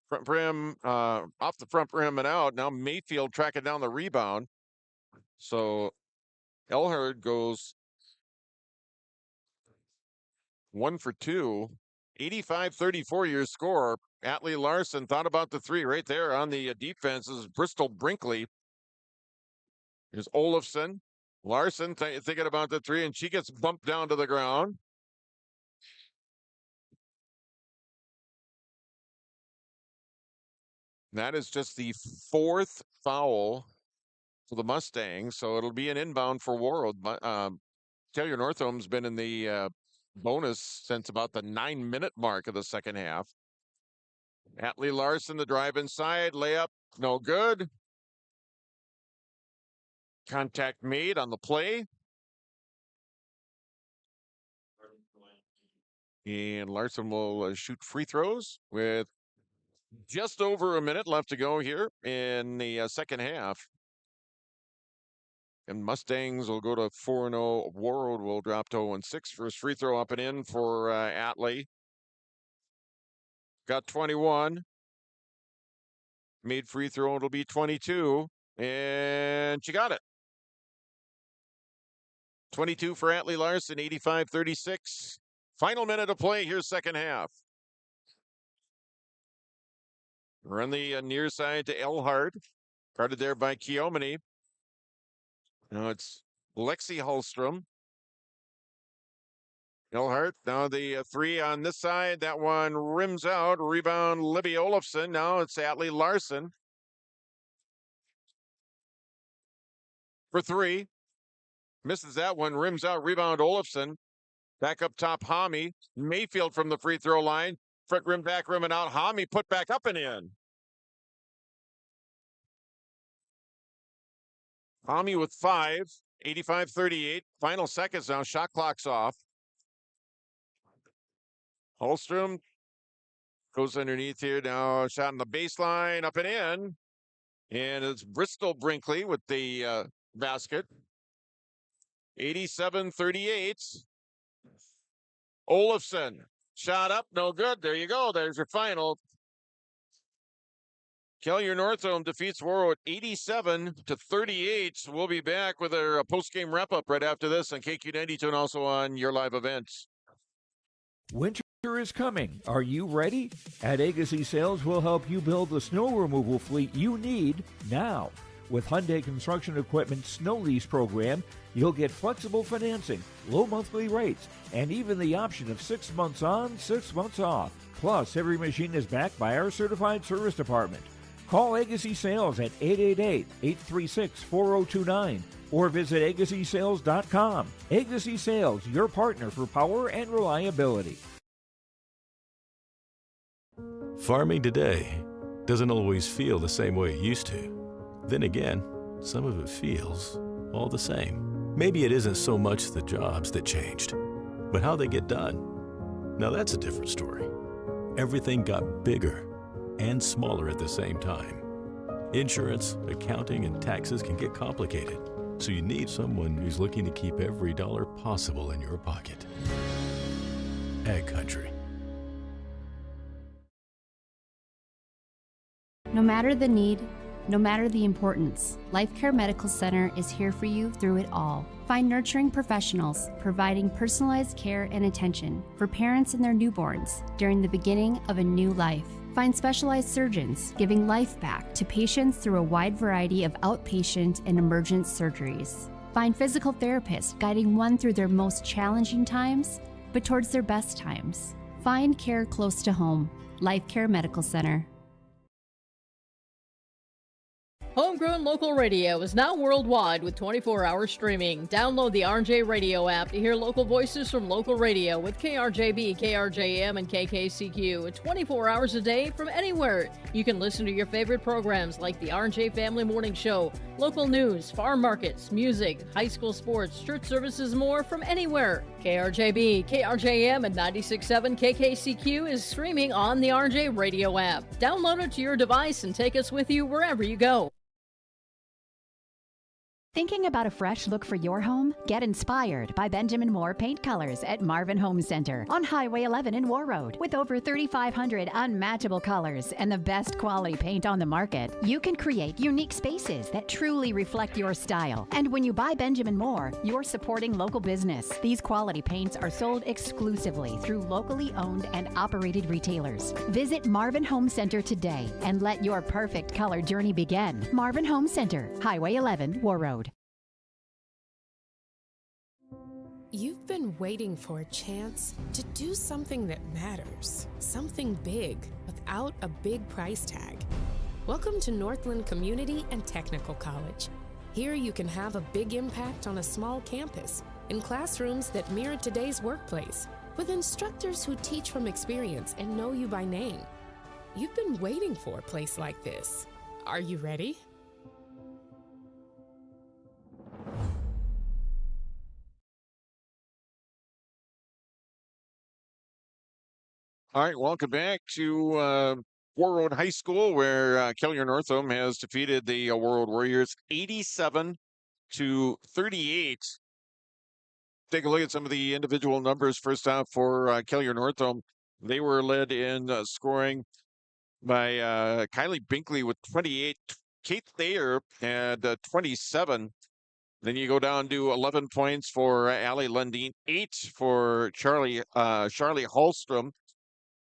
Front rim, off the front rim and out. Now Mayfield tracking down the rebound. So Elhard goes 1 for 2. 85-34 your score. Atlee Larson thought about the 3 right there on the defense. This is Bristol Brinkley. Here's Olafson. Larson thinking about the 3, and she gets bumped down to the ground. That is just the fourth foul for the Mustangs, so it'll be an inbound for Warroad. Kelliher-Northome's been in the bonus since about the 9-minute mark of the second half. Atlee Larson, the drive inside, layup, no good. Contact made on the play. And Larson will shoot free throws with just over a minute left to go here in the second half. And Mustangs will go to 4-0. Warroad will drop to 0-6. First free throw up and in for Atlee. Got 21. Made free throw, it'll be 22. And she got it. 22 for Atlee Larson, 85-36. Final minute of play here, second half. We're on the near side to Elhart. Guarded there by Keomini. Now it's Lexi Hallstrom. Elhart, now the three on this side. That one rims out. Rebound, Libby Olofsson. Now it's Atlee Larson. For three. Misses that one. Rims out. Rebound, Olofsson. Back up top, Hami. Mayfield from the free throw line. Front rim, back rim, and out. Hami put back up and in. Hami with 5. 85-38. Final seconds now. Shot clock's off. Hallstrom goes underneath here now. Shot on the baseline, up and in. And it's Bristol Brinkley with the basket. 87-38. Olofsson, shot up, no good. There you go. There's your final. Kelliher-Northome defeats Warroad 87-38. We'll be back with our post-game wrap-up right after this on KQ92 and also on your live events. Winter is coming. Are you ready? At Agassi Sales, we'll help you build the snow removal fleet you need now. With Hyundai Construction Equipment Snow Lease Program, you'll get flexible financing, low monthly rates, and even the option of 6 months on, 6 months off. Plus, every machine is backed by our certified service department. Call Agassi Sales at 888-836-4029 or visit agassisales.com. Agassi Sales, your partner for power and reliability. Farming today doesn't always feel the same way it used to. Then again, some of it feels all the same. Maybe it isn't so much the jobs that changed, but how they get done. Now that's a different story. Everything got bigger and smaller at the same time. Insurance, accounting, and taxes can get complicated, so you need someone who's looking to keep every dollar possible in your pocket. Ag Country. No matter the need, no matter the importance, Life Care Medical Center is here for you through it all. Find nurturing professionals providing personalized care and attention for parents and their newborns during the beginning of a new life. Find specialized surgeons giving life back to patients through a wide variety of outpatient and emergent surgeries. Find physical therapists guiding one through their most challenging times, but towards their best times. Find care close to home. Life Care Medical Center. Homegrown local radio is now worldwide with 24-hour streaming. Download the RJ Radio app to hear local voices from local radio with KRJB, KRJM, and KKCQ 24 hours a day from anywhere. You can listen to your favorite programs like the RJ Family Morning Show, local news, farm markets, music, high school sports, church services, more from anywhere. KRJB, KRJM, and 96.7 KKCQ is streaming on the RJ Radio app. Download it to your device and take us with you wherever you go. Thinking about a fresh look for your home? Get inspired by Benjamin Moore Paint Colors at Marvin Home Center on Highway 11 in Warroad. With over 3,500 unmatchable colors and the best quality paint on the market, you can create unique spaces that truly reflect your style. And when you buy Benjamin Moore, you're supporting local business. These quality paints are sold exclusively through locally owned and operated retailers. Visit Marvin Home Center today and let your perfect color journey begin. Marvin Home Center, Highway 11, Warroad. You've been waiting for a chance to do something that matters, something big without a big price tag. Welcome to Northland Community and Technical College. Here you can have a big impact on a small campus, in classrooms that mirror today's workplace, with instructors who teach from experience and know you by name. You've been waiting for a place like this. Are you ready? All right, welcome back to Warroad High School, where Kelliher-Northome has defeated the Warroad Warriors 87-38. Take a look at some of the individual numbers. First off, for Kelliher-Northome, they were led in scoring by Kylie Binkley with 28. Kate Thayer had 27. Then you go down to 11 points for Allie Lundeen, 8 for Charlie Hallstrom,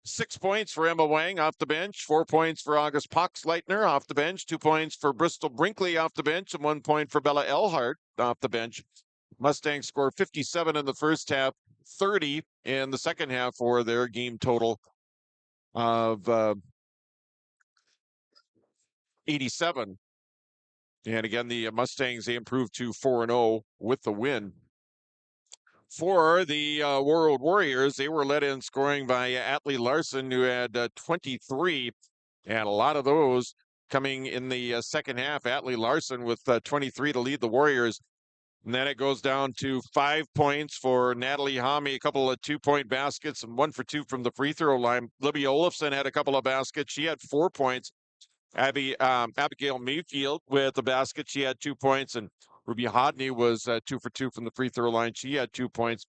6 points for Emma Wang off the bench, 4 points for August Poxleitner off the bench, 2 points for Bristol Brinkley off the bench, and 1 point for Bella Elhart off the bench. Mustangs scored 57 in the first half, 30 in the second half for their game total of 87. And again, the Mustangs, they improved to 4-0 with the win. For the Warroad Warriors, they were led in scoring by Atlee Larson, who had 23, and a lot of those coming in the second half. Atlee Larson with 23 to lead the Warriors. And then it goes down to 5 points for Natalie Hami, a couple of 2-point baskets, and 1 for 2 from the free throw line. Libby Olofsson had a couple of baskets. She had 4 points. Abigail Mayfield with a basket. She had 2 points, and Ruby Hodney was 2 for 2 from the free throw line. She had 2 points.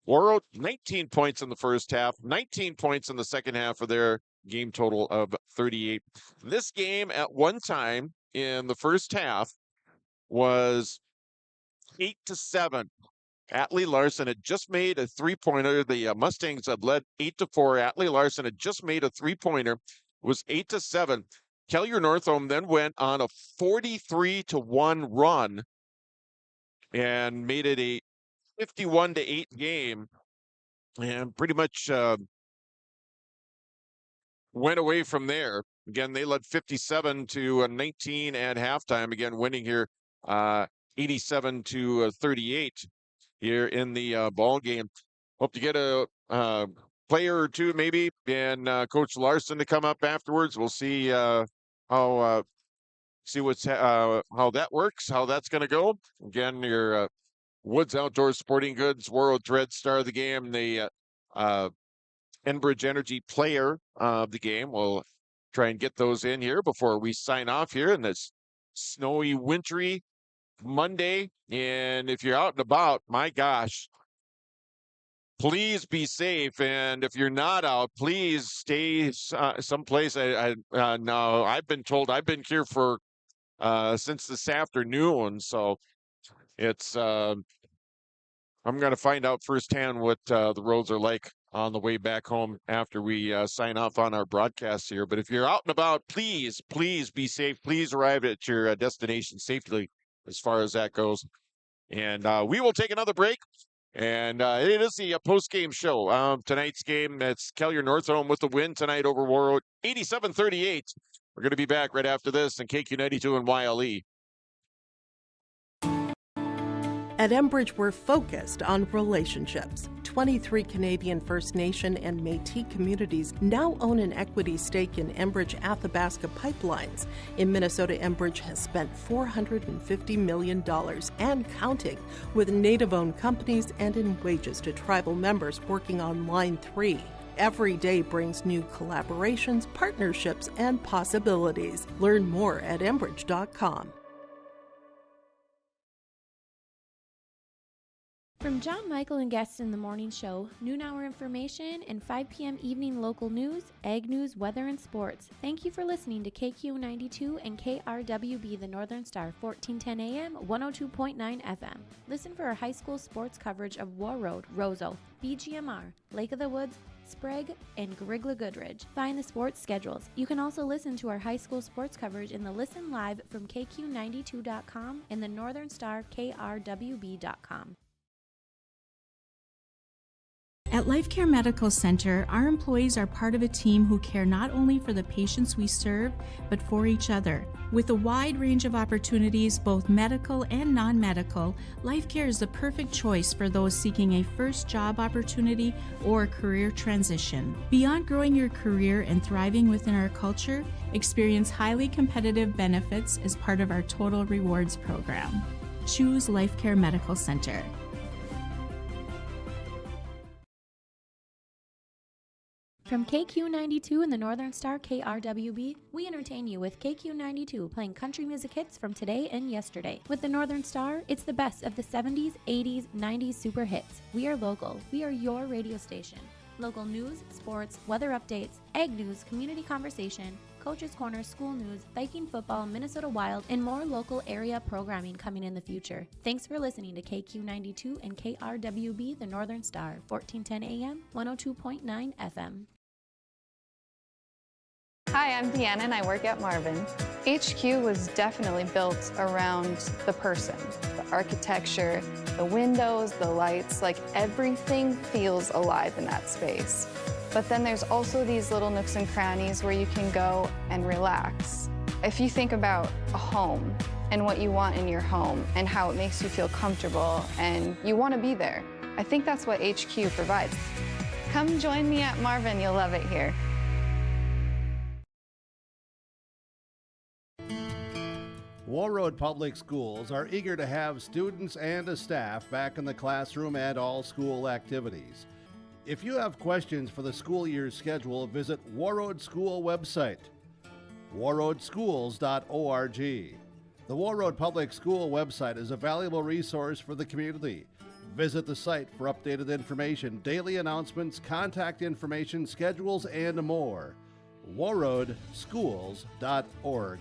Warroad, 19 points in the first half, 19 points in the second half for their game total of 38. This game at one time in the first half was 8-7. Atlee Larson had just made a 3-pointer. The Mustangs had led 8-4. Atlee Larson had just made a 3-pointer. It was 8-7. Kelliher-Northome then went on a 43-1 run and made it a 51-8 game, and pretty much went away from there. Again, they led 57-19 at halftime. Again, winning here 87-38 here in the ball game. Hope to get a player or two maybe, and Coach Larson to come up afterwards. We'll see how that works, how that's going to go. Again, your Woods Outdoor Sporting Goods Warroad Thread star of the game, the Enbridge Energy player of the game. We'll try and get those in here before we sign off here in this snowy, wintry Monday. And if you're out and about, my gosh, please be safe. And if you're not out, please stay someplace. No, I've been told I've been here for since this afternoon, so it's I'm going to find out firsthand what the roads are like on the way back home after we sign off on our broadcast here. But if you're out and about, please be safe. Please arrive at your destination safely as far as that goes. And we will take another break. And it is the post-game show. Tonight's game, that's Kelliher-Northome with the win tonight over Warroad, 87-38. We're going to be back right after this in KQ92 and YLE. At Enbridge, we're focused on relationships. 23 Canadian First Nation and Métis communities now own an equity stake in Enbridge Athabasca Pipelines. In Minnesota, Enbridge has spent $450 million and counting, with Native-owned companies and in wages to tribal members working on Line 3. Every day brings new collaborations, partnerships, and possibilities. Learn more at Enbridge.com. From John Michael and guests in the morning show, noon hour information, and 5 p.m. evening local news, ag news, weather, and sports. Thank you for listening to KQ92 and KRWB The Northern Star, 1410 AM, 102.9 FM. Listen for our high school sports coverage of Warroad, Roseau, BGMR, Lake of the Woods, Sprague, and Grigla Goodridge. Find the sports schedules. You can also listen to our high school sports coverage in the Listen Live from KQ92.com and the Northern Star KRWB.com. At Life Care Medical Center, our employees are part of a team who care not only for the patients we serve, but for each other. With a wide range of opportunities, both medical and non-medical, Life Care is the perfect choice for those seeking a first job opportunity or career transition. Beyond growing your career and thriving within our culture, experience highly competitive benefits as part of our Total Rewards program. Choose Life Care Medical Center. From KQ92 and the Northern Star KRWB, we entertain you with KQ92 playing country music hits from today and yesterday. With the Northern Star, it's the best of the 70s, 80s, 90s super hits. We are local. We are your radio station. Local news, sports, weather updates, ag news, community conversation, Coach's Corner, school news, Viking football, Minnesota Wild, and more local area programming coming in the future. Thanks for listening to KQ92 and KRWB, the Northern Star, 1410 AM, 102.9 FM. Hi, I'm Deanna and I work at Marvin. HQ was definitely built around the person. The architecture, the windows, the lights, like everything feels alive in that space. But then there's also these little nooks and crannies where you can go and relax. If you think about a home and what you want in your home and how it makes you feel comfortable and you want to be there, I think that's what HQ provides. Come join me at Marvin, you'll love it here. Warroad Public Schools are eager to have students and a staff back in the classroom and all school activities. If you have questions for the school year's schedule, visit Warroad School website, warroadschools.org. The Warroad Public School website is a valuable resource for the community. Visit the site for updated information, daily announcements, contact information, schedules, and more. warroadschools.org.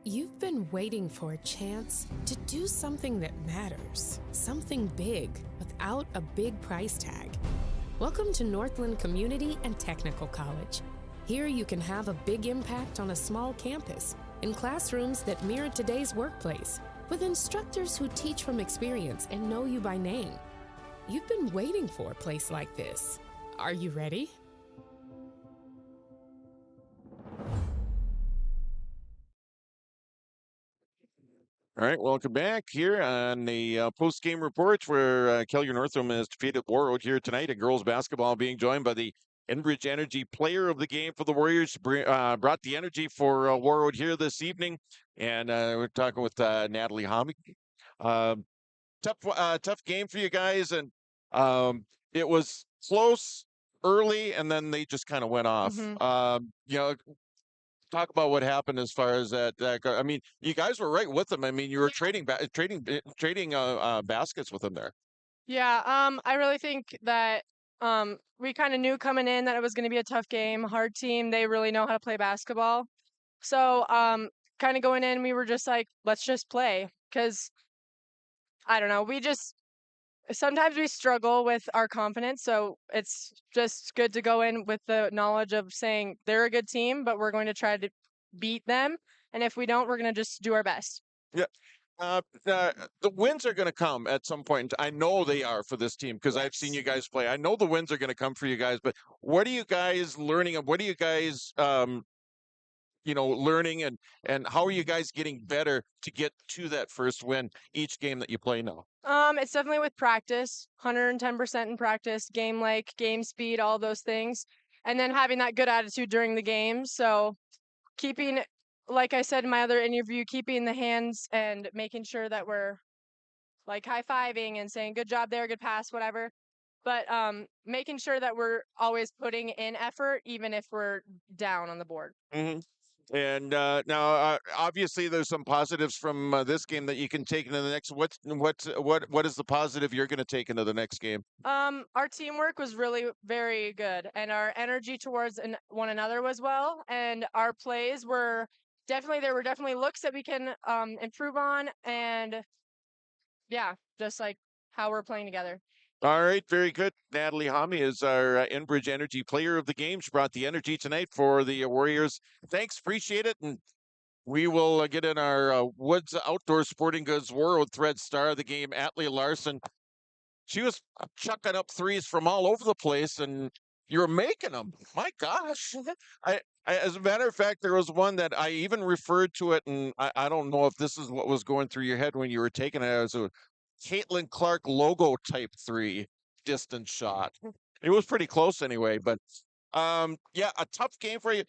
You've been waiting for a chance to do something that matters, something big without a big price tag. Welcome to Northland Community and Technical College. Here you can have a big impact on a small campus, in classrooms that mirror today's workplace, with instructors who teach from experience and know you by name. You've been waiting for a place like this. Are you ready? All right, welcome back here on the post-game report where Kelliher-Northome has defeated Warroad here tonight in girls basketball, being joined by the Enbridge Energy Player of the Game for the Warriors. Brought the energy for Warroad here this evening, and we're talking with Natalie Homme. Tough game for you guys, and it was close early, and then they just kind of went off. Talk about what happened as far as that. I mean, you guys were right with them. I mean, you were trading baskets with them there. Yeah, I really think that we kind of knew coming in that it was going to be a tough game, hard team. They really know how to play basketball. So, kind of going in, we were just like, let's just play, because I don't know, sometimes we struggle with our confidence, so it's just good to go in with the knowledge of saying they're a good team, but we're going to try to beat them. And if we don't, we're going to just do our best. Yeah. The wins are going to come at some point. I know they are for this team because I've seen you guys play. I know the wins are going to come for you guys, but what are you guys learning? What are you guys, learning and how are you guys getting better to get to that first win each game that you play now? It's definitely with practice, 110% in practice, game speed, all those things. And then having that good attitude during the game. So keeping, like I said in my other interview, keeping the hands and making sure that we're like high-fiving and saying, good job there, good pass, whatever. But making sure that we're always putting in effort, even if we're down on the board. Mm-hmm. And now, obviously, there's some positives from this game that you can take into the next. What is the positive you're going to take into the next game? Our teamwork was really very good, and our energy towards one another was well. And our plays were definitely looks that we can improve on, and yeah, just like how we're playing together. All right, very good. Natalie Homme is our Enbridge Energy Player of the Game. She brought the energy tonight for the Warriors. Thanks, appreciate it. And we will get in our Woods Outdoor Sporting Goods Warroad Thread star of the game, Atlee Larson. she was chucking up threes from all over the place, and you were making them. My gosh. As a matter of fact, there was one that I even referred to it, and I don't know if this is what was going through your head when you were taking it as a Caitlin Clark logo type three distance shot. It was pretty close anyway, but yeah, a tough game for you.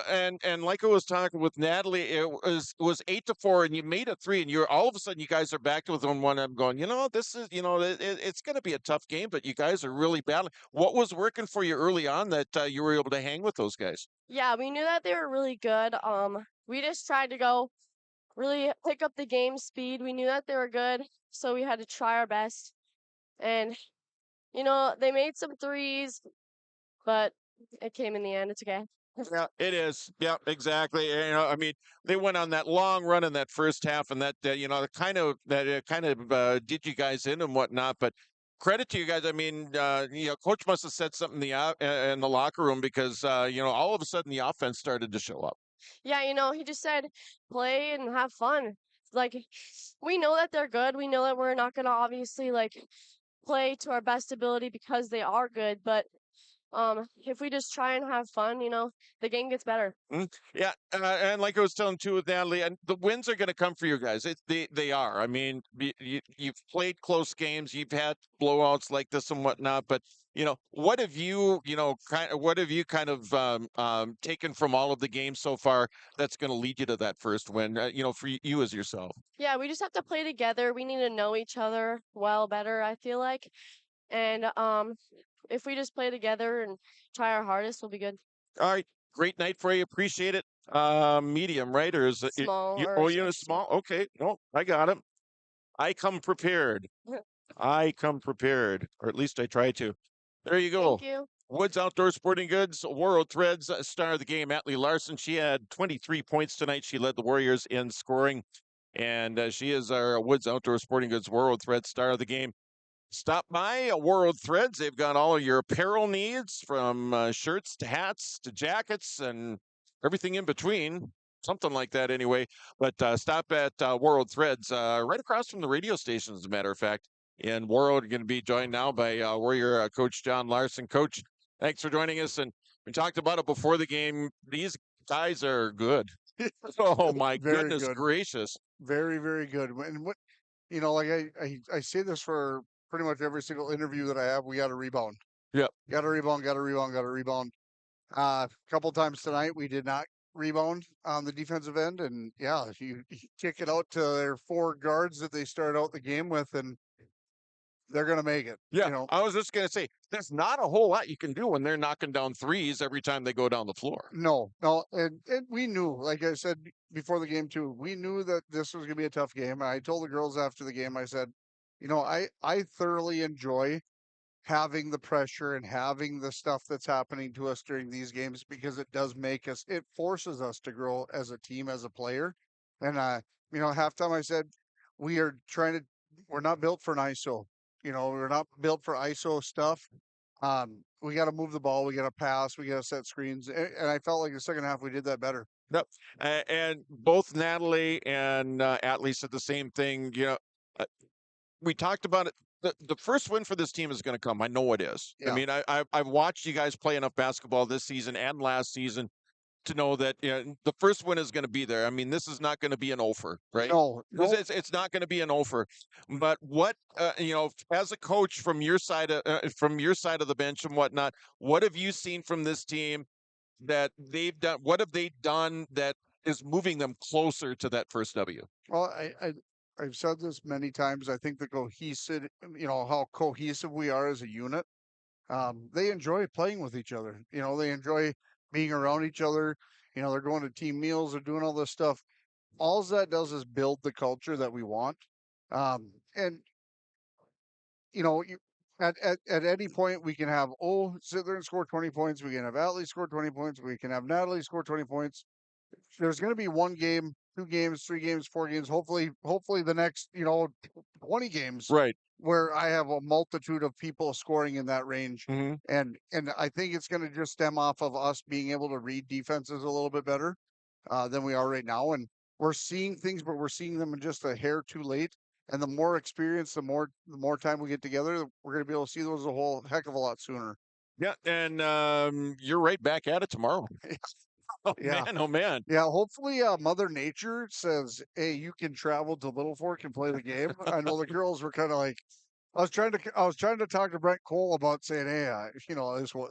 And like I was talking with Natalie, it was 8-4, and you made it 3, and you're all of a sudden you guys are back to within one. I'm going, this is, it's going to be a tough game, but you guys are really battling. What was working for you early on that you were able to hang with those guys? Yeah, we knew that they were really good. We just tried to go really pick up the game speed. We knew that they were good, so we had to try our best. And they made some threes, but it came in the end. It's okay. Yeah, it is. Yeah, exactly. I mean, they went on that long run in that first half, and that kind of did you guys in and whatnot. But credit to you guys. I mean, coach must have said something in the locker room because all of a sudden the offense started to show up. Yeah, he just said play and have fun. Like, we know that they're good. We know that we're not gonna obviously play to our best ability because they are good, but if we just try and have fun, the game gets better. Yeah, and like I was telling too with Natalie, and the wins are going to come for you guys. They are. I mean, you've played close games, you've had blowouts like this and whatnot, but what have you kind of taken from all of the games so far that's going to lead you to that first win? For you as yourself. Yeah, we just have to play together. We need to know each other better, I feel like, and if we just play together and try our hardest, we'll be good. All right. Great night for you. Appreciate it. Medium, right? Or is it small? You're small? Okay. No, I got it. I come prepared. I come prepared, or at least I try to. There you go. Thank you. Woods Outdoor Sporting Goods, Warroad Threads, star of the game, Atlee Larson. She had 23 points tonight. She led the Warriors in scoring, and she is our Woods Outdoor Sporting Goods, Warroad Threads, star of the game. Stop by Warroad Threads. They've got all of your apparel needs from shirts to hats to jackets and everything in between. Something like that anyway. But stop at Warroad Threads right across from the radio station, as a matter of fact. And Warroad going to be joined now by Warrior coach John Larson. Coach, thanks for joining us. And we talked about it before the game. These guys are good. Oh, my goodness gracious. Very, very good. And what, like I say this for pretty much every single interview that I have, we got to rebound. Yep. Got to rebound, got to rebound, got to rebound. A couple times tonight, we did not rebound on the defensive end. And yeah, you kick it out to their 4 guards that they started out the game with, and they're going to make it. Yeah. I was just going to say, there's not a whole lot you can do when they're knocking down threes every time they go down the floor. No. And we knew, like I said before the game too, we knew that this was going to be a tough game. I told the girls after the game, I said, I thoroughly enjoy having the pressure and having the stuff that's happening to us during these games because it does it forces us to grow as a team, as a player. And, halftime I said, we're not built for an ISO. We're not built for ISO stuff. We got to move the ball. We got to pass. We got to set screens. And I felt like the second half we did that better. Yep. And both Natalie and Atlee said the same thing. We talked about it. The first win for this team is going to come. I know it is. Yeah. I mean, I've watched you guys play enough basketball this season and last season to know that the first win is going to be there. I mean, this is not going to be an offer, right? No. It's not going to be an offer. But what as a coach from your side of the bench and whatnot, what have you seen from this team that they've done? What have they done that is moving them closer to that first W? Well, I've said this many times. I think how cohesive we are as a unit. They enjoy playing with each other. They enjoy being around each other. They're going to team meals. They're doing all this stuff. All that does is build the culture that we want. And at any point we can have sit there and score 20 points. We can have Atlee score 20 points. We can have Natalie score 20 points. There's going to be 1 game, 2 games, 3 games, 4 games. Hopefully the next 20 games, right, where I have a multitude of people scoring in that range. Mm-hmm. And I think it's going to just stem off of us being able to read defenses a little bit better than we are right now. And we're seeing things, but we're seeing them in just a hair too late. And the more experience, the more time we get together, we're going to be able to see those a whole heck of a lot sooner. Yeah, and you're right back at it tomorrow. Oh Yeah. man, oh man. Yeah, hopefully Mother Nature says, "Hey, you can travel to Little Fork and play the game." I know the girls were kind of like, I was trying to talk to Brent Cole about saying, "Hey,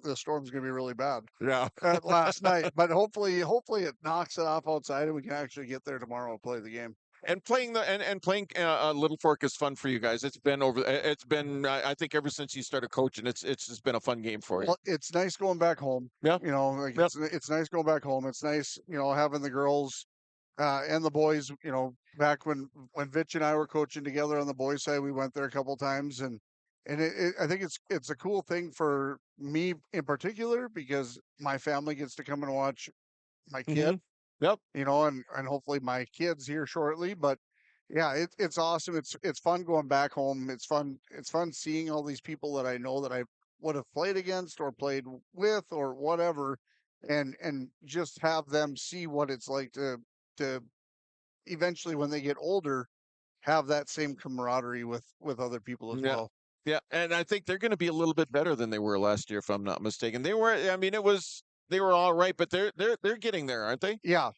this storm's gonna be really bad." Yeah. Last night, but hopefully it knocks it off outside and we can actually get there tomorrow and play the game. And playing Little Fork is fun for you guys. It's been I think ever since you started coaching, it's just been a fun game for you. Well, it's nice going back home. Yeah. It's nice going back home. It's nice, having the girls and the boys, back when Vitch and I were coaching together on the boys side, we went there a couple times and I think it's a cool thing for me in particular because my family gets to come and watch my kid. Yep. And hopefully my kids here shortly. But yeah, it's awesome. It's fun going back home. It's fun seeing all these people that I know that I would have played against or played with or whatever, and just have them see what it's like to eventually when they get older have that same camaraderie with other people as well. Yeah, and I think they're going to be a little bit better than they were last year, if I'm not mistaken. They were all right, but they're getting there, aren't they? Yeah.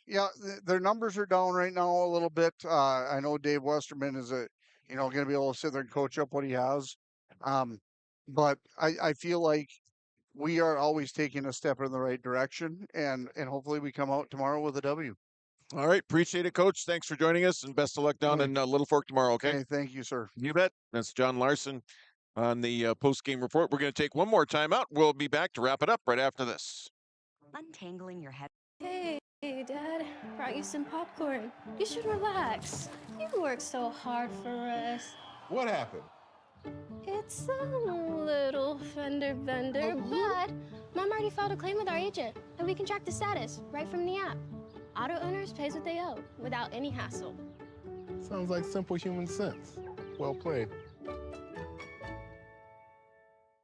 Their numbers are down right now a little bit. I know Dave Westerman is going to be able to sit there and coach up what he has. But I feel like we are always taking a step in the right direction, and hopefully we come out tomorrow with a W. All right, appreciate it, Coach. Thanks for joining us, and best of luck down in Little Fork tomorrow. Okay. Hey, thank you, sir. You bet. That's John Larson on the post-game report. We're going to take one more time out. We'll be back to wrap it up right after this. Untangling your head. Hey, Dad, brought you some popcorn. You should relax. You worked so hard for us. What happened? It's a little fender bender, but Mom already filed a claim with our agent, and we can track the status right from the app. Auto owners pays what they owe without any hassle. Sounds like simple human sense. Well played.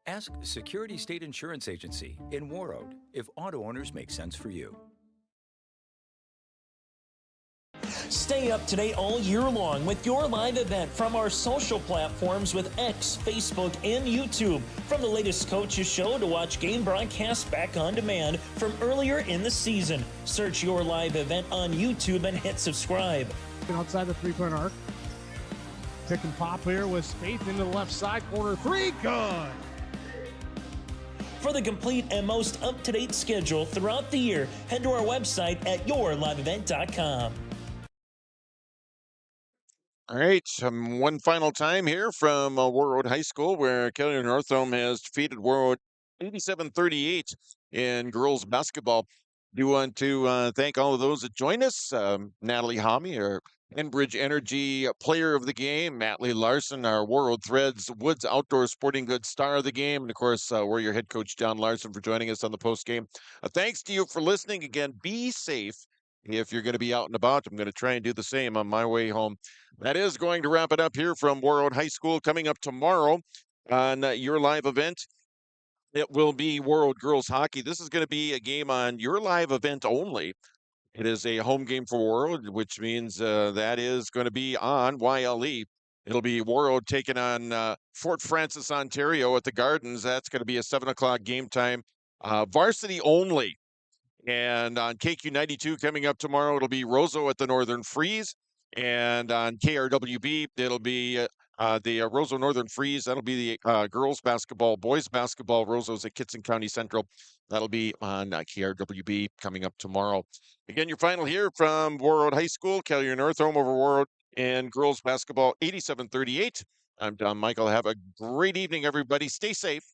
Ask Security State Insurance Agency in Warroad if auto owners make sense for you. Stay up to date all year long with your live event from our social platforms with X, Facebook, and YouTube. From the latest coaches show to watch game broadcasts back on demand from earlier in the season. Search your live event on YouTube and hit subscribe. Outside the three-point arc. Pick and pop here with Spaeth into the left side corner. Three, good. For the complete and most up-to-date schedule throughout the year, head to our website at yourliveevent.com. All right, one final time here from Warroad High School, where Kelliher-Northome has defeated Warroad 87-38 in girls basketball. Do want to thank all of those that joined us. Natalie Homme, our Enbridge Energy Player of the Game. Matley Larson, our Warroad Threads Woods Outdoor Sporting Goods Star of the Game. And, of course, we're your head coach, John Larson, for joining us on the postgame. Thanks to you for listening. Again, be safe if you're going to be out and about. I'm going to try and do the same on my way home. That is going to wrap it up here from Warroad High School. Coming up tomorrow on your live event, it will be Warroad Girls Hockey. This is going to be a game on your live event only. It is a home game for Warroad, which means that is going to be on YLE. It'll be Warroad taking on Fort Francis, Ontario at the Gardens. That's going to be a 7 o'clock game time. Varsity only. And on KQ92 coming up tomorrow, it'll be Roseau at the Northern Freeze. And on KRWB, it'll be the Roseau Northern Freeze. That'll be the girls basketball, boys basketball. Roseau's at Kitson County Central. That'll be on KRWB coming up tomorrow. Again, your final here from Warroad High School, Kelliher-Northome over Warroad and girls basketball 87-38. I'm Don Michael. Have a great evening, everybody. Stay safe.